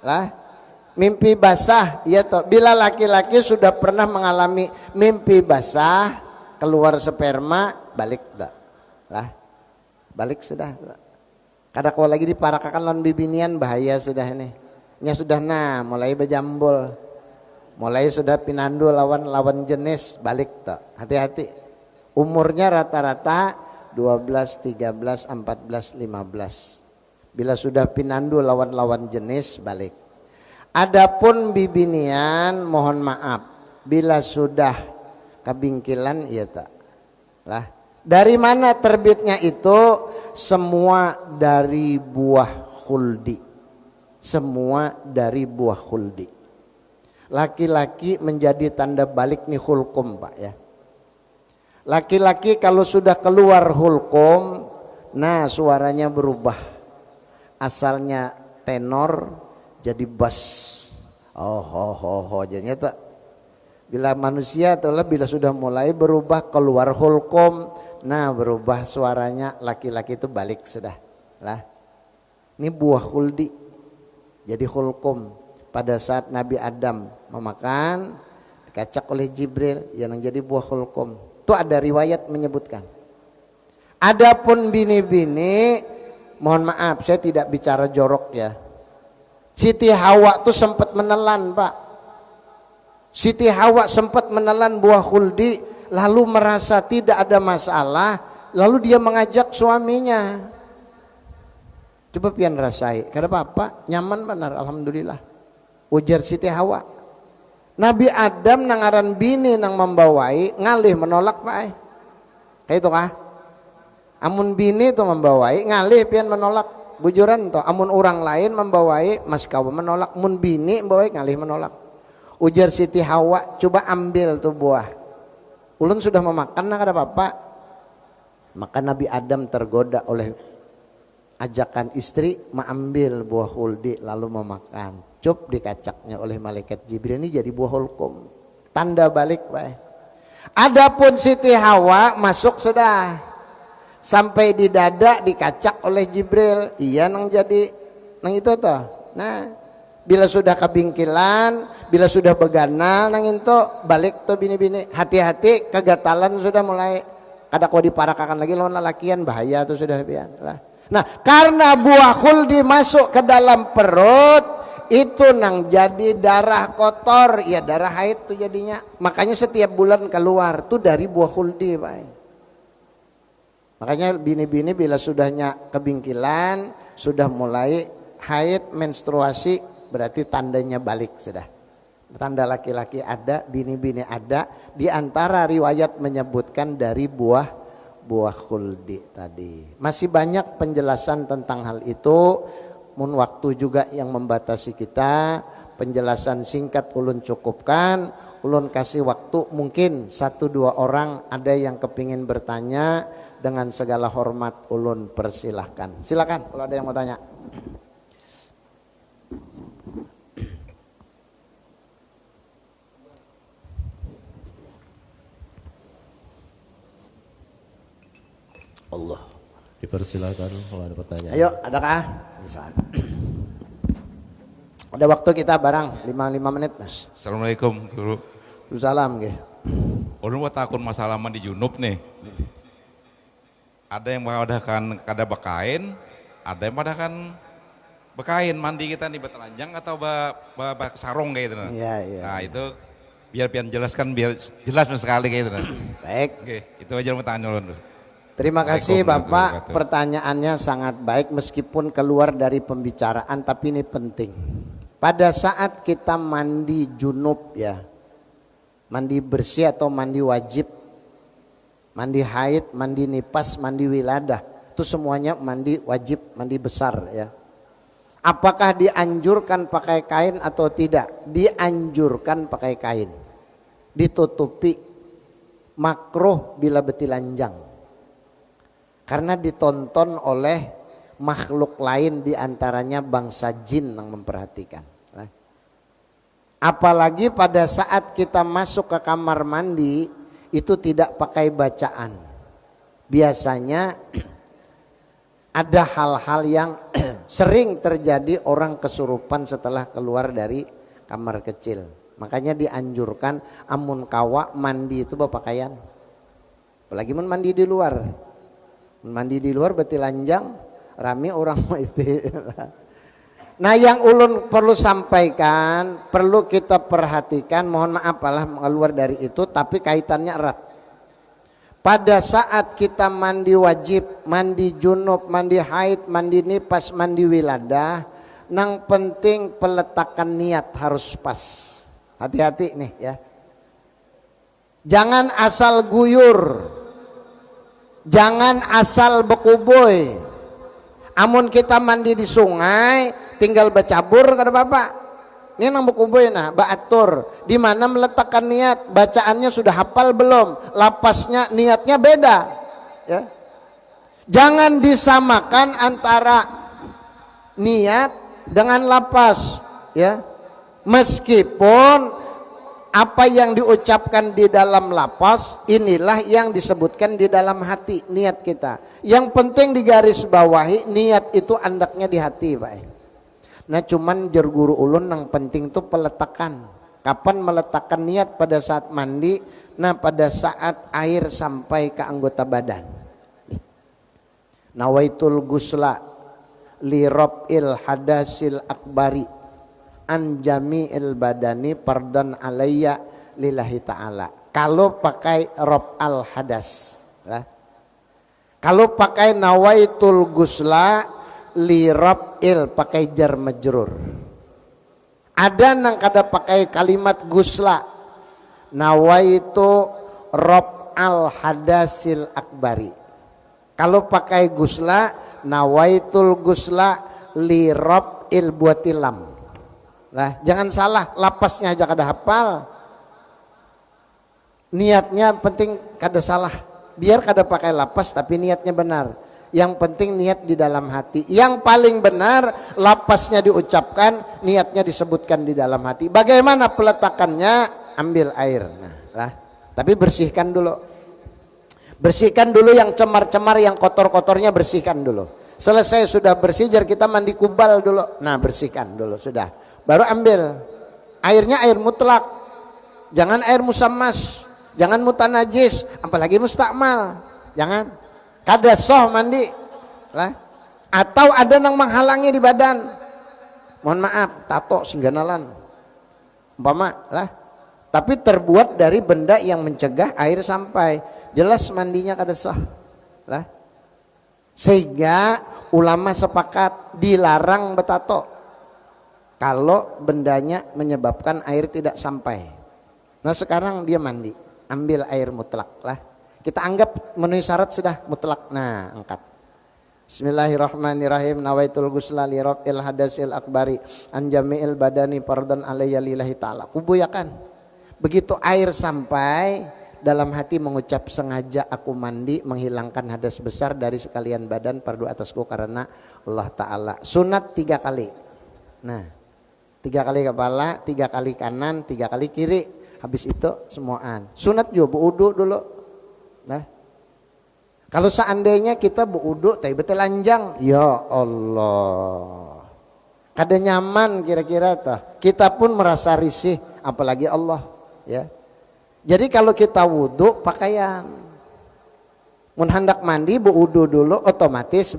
Lah, mimpi basah, ya toh. Bila laki-laki sudah pernah mengalami mimpi basah, keluar sperma, balik dah. Lah, balik sudah. Kada kalau lagi diparakakan lawan bibinian bahaya sudah ini. Nya sudah mulai bejambul. Mulai sudah pinandu lawan jenis balik toh. Hati-hati. Umurnya rata-rata 12, 13, 14, 15. Bila sudah pinandu lawan jenis balik. Adapun bibinian mohon maaf bila sudah kabingkilan iya tak. Lah, dari mana terbitnya itu? Semua dari buah khuldi. Semua dari buah khuldi. Laki-laki menjadi tanda balik nih hulkum Pak ya. Laki-laki kalau sudah keluar hulkum, nah suaranya berubah. Asalnya tenor jadi bass. Jadinya tak. Bila manusia itulah bila sudah mulai berubah keluar hulkum, nah berubah suaranya laki-laki itu balik sudah lah. Ini buah khuldi. Jadi hulkum pada saat Nabi Adam memakan dikacak oleh Jibril yang jadi buah hulkum. Itu ada riwayat menyebutkan. Adapun bini-bini, mohon maaf saya tidak bicara jorok ya. Siti Hawa tuh sempat menelan Pak. Siti Hawa sempat menelan buah khuldi, lalu merasa tidak ada masalah, lalu dia mengajak suaminya. Coba pian rasai, kada apa-apa, nyaman benar, alhamdulillah. Ujar Siti Hawa. Nabi Adam nangaran bini nang membawai, ngalih menolak Pak. Kayak itu kah? Amun bini itu membawai, ngalih pian menolak. Bujuran toh, amun orang lain membawai, mas kawan menolak, mun bini membawai ngalih menolak. Ujar Siti Hawa, coba ambil tuh buah. Ulun sudah memakan, nah ada apa-apa. Maka Nabi Adam tergoda oleh ajakan istri mengambil buah khuldi lalu memakan. Cup dikacaknya oleh malaikat Jibril, ini jadi buah hulkum. Tanda balik baik. Adapun Siti Hawa masuk sudah sampai di dada dikacak oleh Jibril. Iya nang jadi nang itu toh. Nah, bila sudah kebingkilan, bila sudah beganal nang itu balik tuh bini-bini. Hati-hati kegatalan sudah mulai kada kau diparakakan lagi lawan lalakian, bahaya tuh sudah pian lah. Nah, karena buah khuldi masuk ke dalam perut, itu nang jadi darah kotor, ya darah haid tuh jadinya. Makanya setiap bulan keluar tuh dari buah khuldi, Pak. Makanya bini-bini bila sudahnya kebingkilan, sudah mulai haid, menstruasi, berarti tandanya balik sudah. Tanda laki-laki ada, bini-bini ada. Di antara riwayat menyebutkan dari buah khuldi tadi. Masih banyak penjelasan tentang hal itu. Mun waktu juga yang membatasi kita, penjelasan singkat ulun cukupkan. Ulun kasih waktu mungkin 1-2 orang ada yang kepingin bertanya, dengan segala hormat ulun persilahkan. Silakan kalau ada yang mau tanya. Allah. Dipersilakan kalau ada pertanyaan. Ayo, adakah? Ada waktu kita barang 5 menit, Mas. Assalamualaikum Guru. Salam nggih. Ulun buat takun masalah mandi junub nih. Ada yang mengadakan kada bekain, ada yang mengadakan bekain mandi kita nih betelanjang atau sarung kayak gitu. Iya. Nah itu biar jelaskan biar jelas sekali kayak gitu. Baik. Oke, itu aja mau tanya ulun. Terima kasih Bapak, pertanyaannya sangat baik meskipun keluar dari pembicaraan, tapi ini penting. Pada saat kita mandi junub ya, mandi bersih atau mandi wajib, mandi haid, mandi nifas, mandi wiladah, itu semuanya mandi wajib, mandi besar ya. Apakah dianjurkan pakai kain atau tidak? Dianjurkan pakai kain, ditutupi, makruh bila betilanjang. Karena ditonton oleh makhluk lain, diantaranya bangsa jin yang memperhatikan. Apalagi pada saat kita masuk ke kamar mandi itu tidak pakai bacaan. Biasanya ada hal-hal yang sering terjadi, orang kesurupan setelah keluar dari kamar kecil. Makanya dianjurkan amun kawa mandi itu berpakaian. Apalagi mandi di luar. Mandi di luar betilanjang rame orang itu. Nah, yang ulun perlu sampaikan, perlu kita perhatikan, mohon maaf lah keluar dari itu, tapi kaitannya erat. Pada saat kita mandi wajib, mandi junub, mandi haid, mandi nifas, mandi wiladah, nang penting peletakan niat harus pas. Hati-hati nih ya. Jangan asal guyur. Jangan asal bekuboy. Amun kita mandi di sungai, tinggal bercabur kata Bapak. Ini nang bekuboy nah, baatur. Di mana meletakkan niat, bacaannya sudah hafal belum? Lapasnya niatnya beda. Ya. Jangan disamakan antara niat dengan lapas, ya. Meskipun apa yang diucapkan di dalam lapas inilah yang disebutkan di dalam hati, niat kita. Yang penting digarisbawahi niat itu andaknya di hati, Pak. Nah, cuman jer guru ulun yang penting itu peletakan. Kapan meletakkan niat? Pada saat mandi, nah pada saat air sampai ke anggota badan. Nawaitul gusla li rab'il hadasil akbari an jami'il badani pardan alayya lillahi ta'ala. Kalau pakai rob al hadas ya. Kalau pakai nawaitul gusla li rab'il pakai jar majrur. Ada nang kada pakai kalimat gusla, nawaitu rob al hadasil akbari. Kalau pakai gusla, nawaitul gusla li rab'il buatilam. Nah, jangan salah, lapasnya aja kada hafal. Niatnya penting kada salah. Biar kada pakai lapas tapi niatnya benar. Yang penting niat di dalam hati. Yang paling benar lapasnya diucapkan, niatnya disebutkan di dalam hati. Bagaimana peletakannya? Ambil air. Nah, lah. Tapi bersihkan dulu. Bersihkan dulu yang cemar-cemar, yang kotor-kotornya bersihkan dulu. Selesai sudah bersih, jar kita mandi kubal dulu. Nah, bersihkan dulu sudah. Baru ambil. Airnya air mutlak. Jangan air musammas. Jangan mutanajis, apalagi mustakmal. Jangan. Kada soh mandi lah. Atau ada yang menghalangi di badan, mohon maaf, tato singganalan umpama lah, tapi terbuat dari benda yang mencegah air sampai, jelas mandinya kada sah lah. Sehingga ulama sepakat dilarang betato kalau bendanya menyebabkan air tidak sampai. Nah sekarang dia mandi, ambil air mutlak lah. Kita anggap memenuhi syarat sudah mutlak. Nah, angkat. Bismillahirrahmanirrahim. Nawaitul ghusla li raf'il hadasil akbari an jami'il badani fardan alayya lillahi ta'ala. Kubuyakan. Begitu air sampai, dalam hati mengucap sengaja aku mandi menghilangkan hadas besar dari sekalian badan fardu atasku karena Allah Ta'ala. Sunat 3 kali. Nah, 3 kali kepala, 3 kali kanan, 3 kali kiri. Habis itu semuaan. Sunat juga wudu dulu. Nah, kalau seandainya kita berwudu tapi betul lanjang, ya Allah, kada nyaman kira-kira tah. Kita pun merasa risih, apalagi Allah, ya. Jadi kalau kita wudu pakaian, mun hendak mandi berwudu dulu, otomatis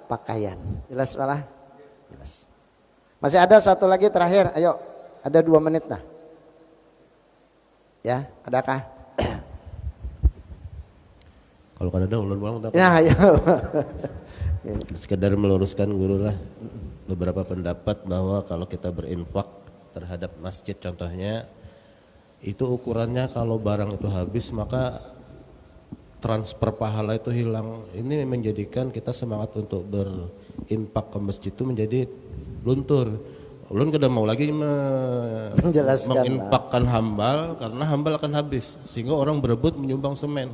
pakaian. Jelas malah? Jelas. Masih ada satu lagi terakhir, ayo, ada 2 menit nah. Ya, adakah? Kalau kada ada ulun pulang tak. Ya, ya. Sekedar meluruskan guru lah beberapa pendapat bahwa kalau kita berinfak terhadap masjid contohnya, itu ukurannya kalau barang itu habis maka transfer pahala itu hilang. Ini menjadikan kita semangat untuk berinfak ke masjid itu menjadi luntur. Ulun kada mau lagi menginfakkan hambal karena hambal akan habis sehingga orang berebut menyumbang semen.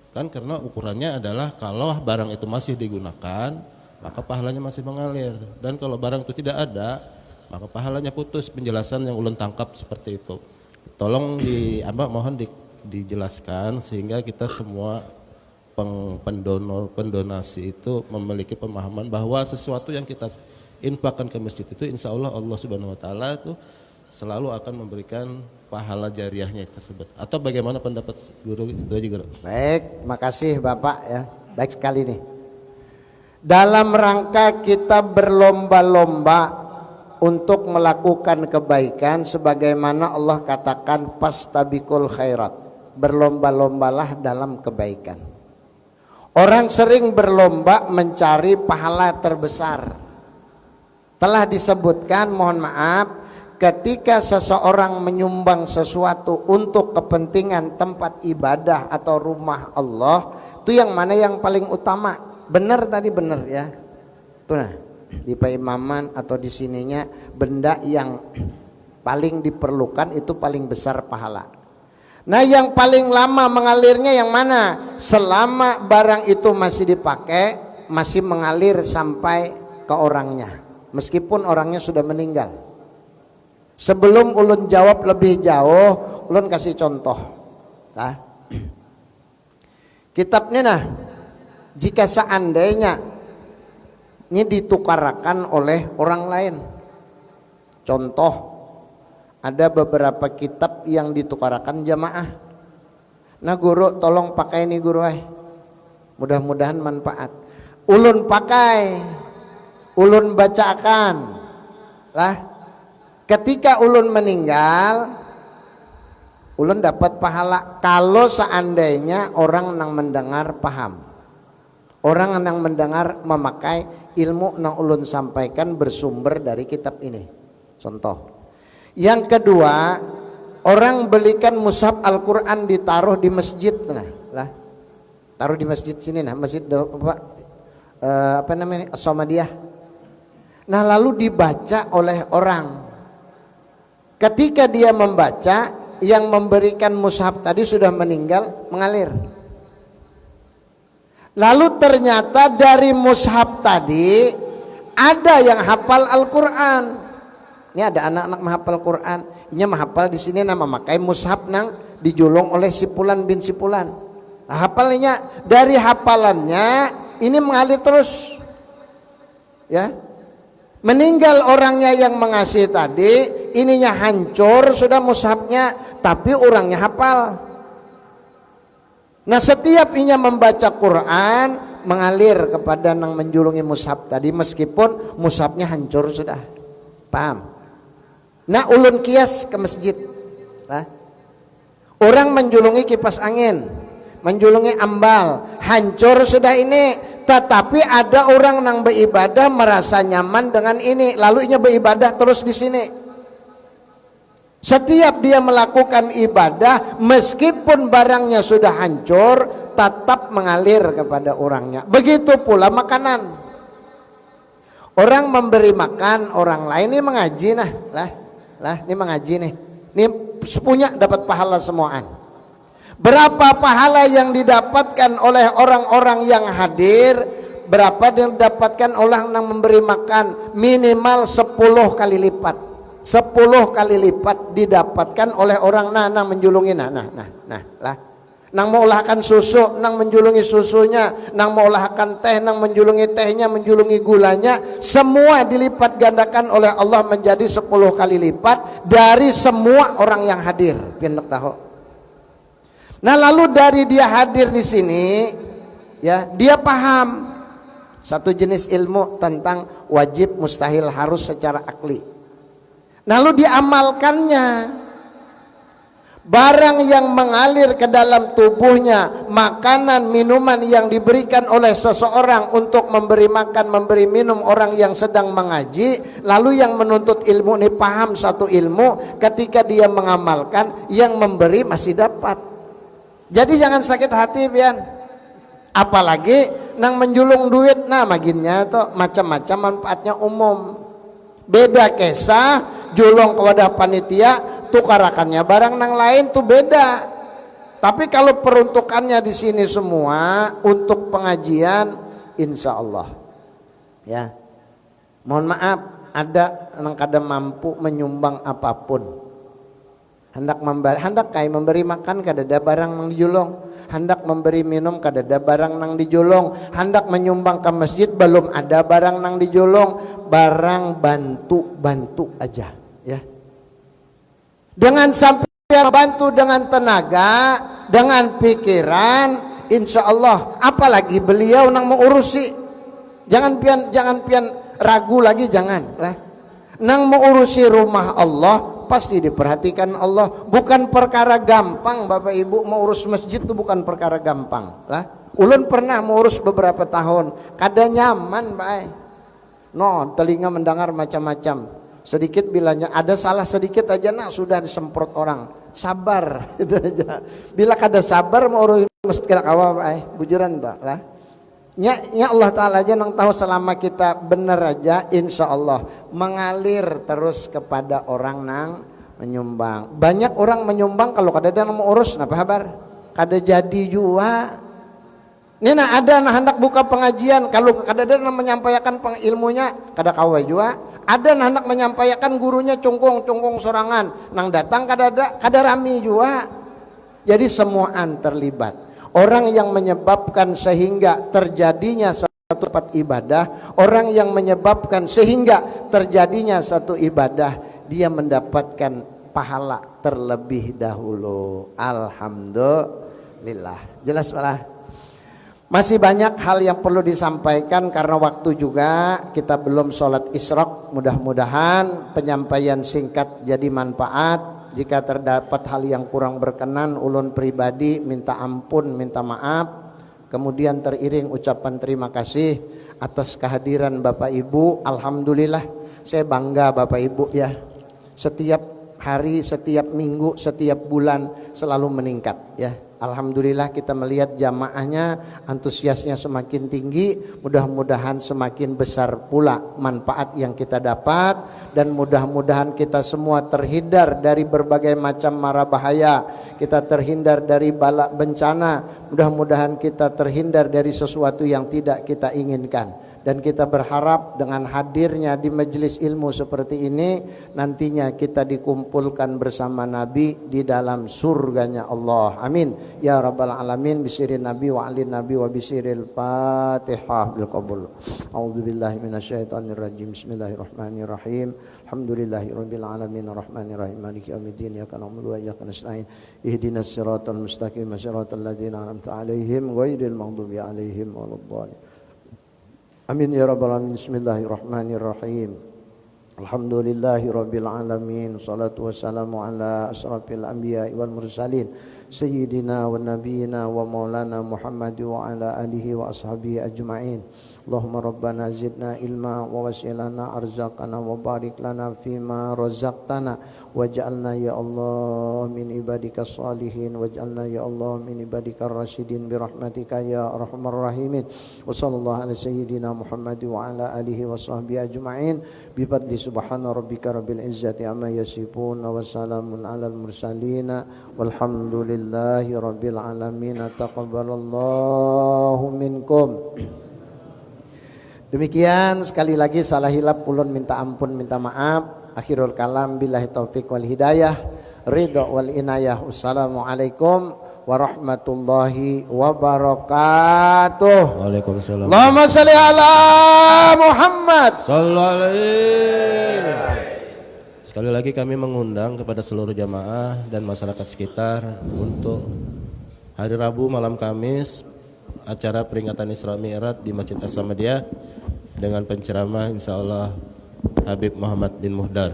Kan karena ukurannya adalah kalau barang itu masih digunakan maka pahalanya masih mengalir, dan kalau barang itu tidak ada maka pahalanya putus. Penjelasan yang ulun tangkap seperti itu. Tolong mohon dijelaskan sehingga kita semua pendonasi itu memiliki pemahaman bahwa sesuatu yang kita infakkan ke masjid itu insya Allah Allah Subhanahu Wa Taala itu selalu akan memberikan pahala jariahnya tersebut. Atau bagaimana pendapat guru itu aja guru? Baik, makasih Bapak ya. Baik sekali nih. Dalam rangka kita berlomba-lomba untuk melakukan kebaikan sebagaimana Allah katakan fastabiqul khairat. Berlomba-lombalah dalam kebaikan. Orang sering berlomba mencari pahala terbesar. Telah disebutkan, mohon maaf, ketika seseorang menyumbang sesuatu untuk kepentingan tempat ibadah atau rumah Allah, itu yang mana yang paling utama? Benar tadi, benar ya. Tuh nah, di paimaman atau di sininya benda yang paling diperlukan itu paling besar pahala. Nah, yang paling lama mengalirnya yang mana? Selama barang itu masih dipakai, masih mengalir sampai ke orangnya, meskipun orangnya sudah meninggal. Sebelum ulun jawab lebih jauh, ulun kasih contoh. Nah, kitabnya nah, jika seandainya ini ditukarakan oleh orang lain, contoh, ada beberapa kitab yang ditukarakan jamaah. Nah guru tolong pakai ini guru, mudah-mudahan manfaat. Ulun pakai, ulun bacakan lah. Ketika ulun meninggal, ulun dapat pahala kalau seandainya orang yang mendengar paham, orang yang mendengar memakai ilmu yang ulun sampaikan bersumber dari kitab ini. Contoh. Yang kedua, orang belikan mushaf Al-Quran ditaruh di masjid, nah, lah, taruh di masjid sini, nah, masjid apa namanya, As-Samadiyah. Nah lalu dibaca oleh orang. Ketika dia membaca, yang memberikan mushaf tadi sudah meninggal, mengalir. Lalu ternyata dari mushaf tadi ada yang hafal Al-Quran. Ini ada anak-anak menghafal Quran. Ini menghafal di sini nama makai mushaf nang dijulung oleh Sipulan bin Sipulan. Nah, hafalnya dari hafalannya ini mengalir terus. Ya. Meninggal orangnya yang mengasih tadi, ininya hancur sudah mushafnya, tapi orangnya hafal. Nah, setiap inya membaca Quran mengalir kepada nang menjulungi mushaf tadi meskipun mushafnya hancur sudah. Paham? Nah, ulun kias ke masjid. Nah, orang menjulungi kipas angin, menjulungi ambal, hancur sudah ini, tetapi ada orang nang beribadah merasa nyaman dengan ini, lalu inya beribadah terus di sini. Setiap dia melakukan ibadah meskipun barangnya sudah hancur tetap mengalir kepada orangnya. Begitu pula makanan. Orang memberi makan orang lain, ini mengaji ini mengaji nih. Ini punya dapat pahala semuaan. Berapa pahala yang didapatkan oleh orang-orang yang hadir, berapa yang didapatkan orang yang memberi makan, minimal 10 kali lipat. 10 kali lipat didapatkan oleh orang nang menjulungi nang mau olahkan susu, nang menjulungi susunya, nang mau olahkan teh, nang menjulungi tehnya, menjulungi gulanya, semua dilipat gandakan oleh Allah menjadi 10 kali lipat dari semua orang yang hadir. Pindak tahu. Nah, lalu dari dia hadir di sini, ya, dia paham satu jenis ilmu tentang wajib, mustahil, harus secara akli. Lalu diamalkannya. Barang yang mengalir ke dalam tubuhnya, makanan, minuman yang diberikan oleh seseorang untuk memberi makan, memberi minum orang yang sedang mengaji, lalu yang menuntut ilmu ini paham satu ilmu, ketika dia mengamalkan, yang memberi masih dapat. Jadi jangan sakit hati pian. Apalagi nang menjulung duit, nah maginnya tuh macam-macam manfaatnya umum. Beda kisah julung ke wadah panitia, tukarakannya barang nang lain tuh beda. Tapi kalau peruntukannya di sini semua untuk pengajian, insya Allah, ya. Mohon maaf, ada nang kada mampu menyumbang apapun. Hendak memberi makan kada ada barang nang dijulung, hendak memberi minum kada ada barang nang dijulung, hendak menyumbang ke masjid belum ada barang nang dijulung, barang bantu aja, ya. Dengan sampai bantu dengan tenaga, dengan pikiran, insya Allah. Apalagi beliau nang mengurusi, jangan pian ragu lagi, jangan lah. Nang mengurusi rumah Allah pasti diperhatikan Allah. Bukan perkara gampang Bapak Ibu, mengurus masjid itu bukan perkara gampang lah. Ulun pernah mengurus beberapa tahun, kada nyaman bae. No, telinga mendengar macam-macam. Sedikit bilanya ada salah sedikit aja nak sudah disemprot orang. Sabar itu aja. Bila kada sabar mengurus masjid kada kawa bae, bujuran tak lah. Ya Allah Ta'ala aja nang tahu, selama kita benar aja insya Allah mengalir terus kepada orang nang menyumbang. Banyak orang menyumbang kalau kada ada nang urus, napa kabar? Kada jadi juga. Ini ada nah hendak buka pengajian, kalau kada ada nang menyampaikan ilmunya kada kawai juga. Ada nah hendak menyampaikan gurunya cungkung sorangan, nang datang kada rami juga. Jadi semuaan terlibat. Orang yang menyebabkan sehingga terjadinya satu tempat ibadah, orang yang menyebabkan sehingga terjadinya satu ibadah, dia mendapatkan pahala terlebih dahulu. Alhamdulillah. Jelas malah. Masih banyak hal yang perlu disampaikan karena waktu juga kita belum sholat isyraq. Mudah-mudahan penyampaian singkat jadi manfaat. Jika terdapat hal yang kurang berkenan, ulun pribadi minta ampun, minta maaf. Kemudian teriring ucapan terima kasih atas kehadiran Bapak Ibu. Alhamdulillah, saya bangga Bapak Ibu ya. Setiap hari, setiap minggu, setiap bulan selalu meningkat ya. Alhamdulillah kita melihat jamaahnya antusiasnya semakin tinggi, mudah-mudahan semakin besar pula manfaat yang kita dapat, dan mudah-mudahan kita semua terhindar dari berbagai macam mara bahaya, kita terhindar dari bala bencana, mudah-mudahan kita terhindar dari sesuatu yang tidak kita inginkan. Dan kita berharap dengan hadirnya di majelis ilmu seperti ini, nantinya kita dikumpulkan bersama Nabi di dalam surganya Allah. Amin ya rabbal alamin. Bisirin Nabi wa alin Nabi wa bisiril Fatihah bil qabul. A'udzubillahi minasyaitonir rajim. Bismillahirrahmanirrahim. Alhamdulillahirabbil alamin arrahmanir rahim maliki yaumiddin iyyaka na'budu wa iyyaka nasta'in ihdinas siratal mustaqim siratal ladzina an'amta 'alaihim ghairil maghdubi 'alaihim waladdallin. Amin ya rabbal alamin. Bismillahirrahmanirrahim. Alhamdulillahi rabbil alamin. Salatu wassalamu ala asrafil anbiya'i wal mursalin sayyidina wa nabiyina wa maulana Muhammad wa ala alihi wa ashabihi ajma'in. Allahumma rabbana zidna ilma wa wasilana arzaqana wa barik lana fima razaqtana waj'alna ya Allah min ibadika salihin waj'alna ya Allah min ibadika rasyidin birahmatika ya arhamar rahimin. Wa sallallahu ala sayyidina Muhammad wa ala alihi wa sahbihi ajma'in bi fadli subhana rabbika rabbil izzati amma yasifun wa salamun alal mursalin walhamdulillahi rabbil alamin. Taqabbalallahu minkum. Demikian, sekali lagi salah hilap ulun minta ampun, minta maaf. Akhirul kalam billahi taufik wal hidayah, ridha wal inayah. Wassalamualaikum warahmatullahi wabarakatuh. Waalaikumsalam. Allahumma sholli ala Muhammad. Sallallahu alaihi. Sekali lagi kami mengundang kepada seluruh jamaah dan masyarakat sekitar untuk hari Rabu malam Kamis acara peringatan Isra Mi'raj di Masjid As-Samadiyah dengan penceramah insyaallah Habib Muhammad bin Muhdar.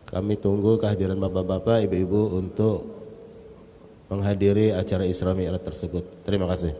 Kami tunggu kehadiran bapak-bapak, ibu-ibu untuk menghadiri acara Isra Mi'raj tersebut. Terima kasih.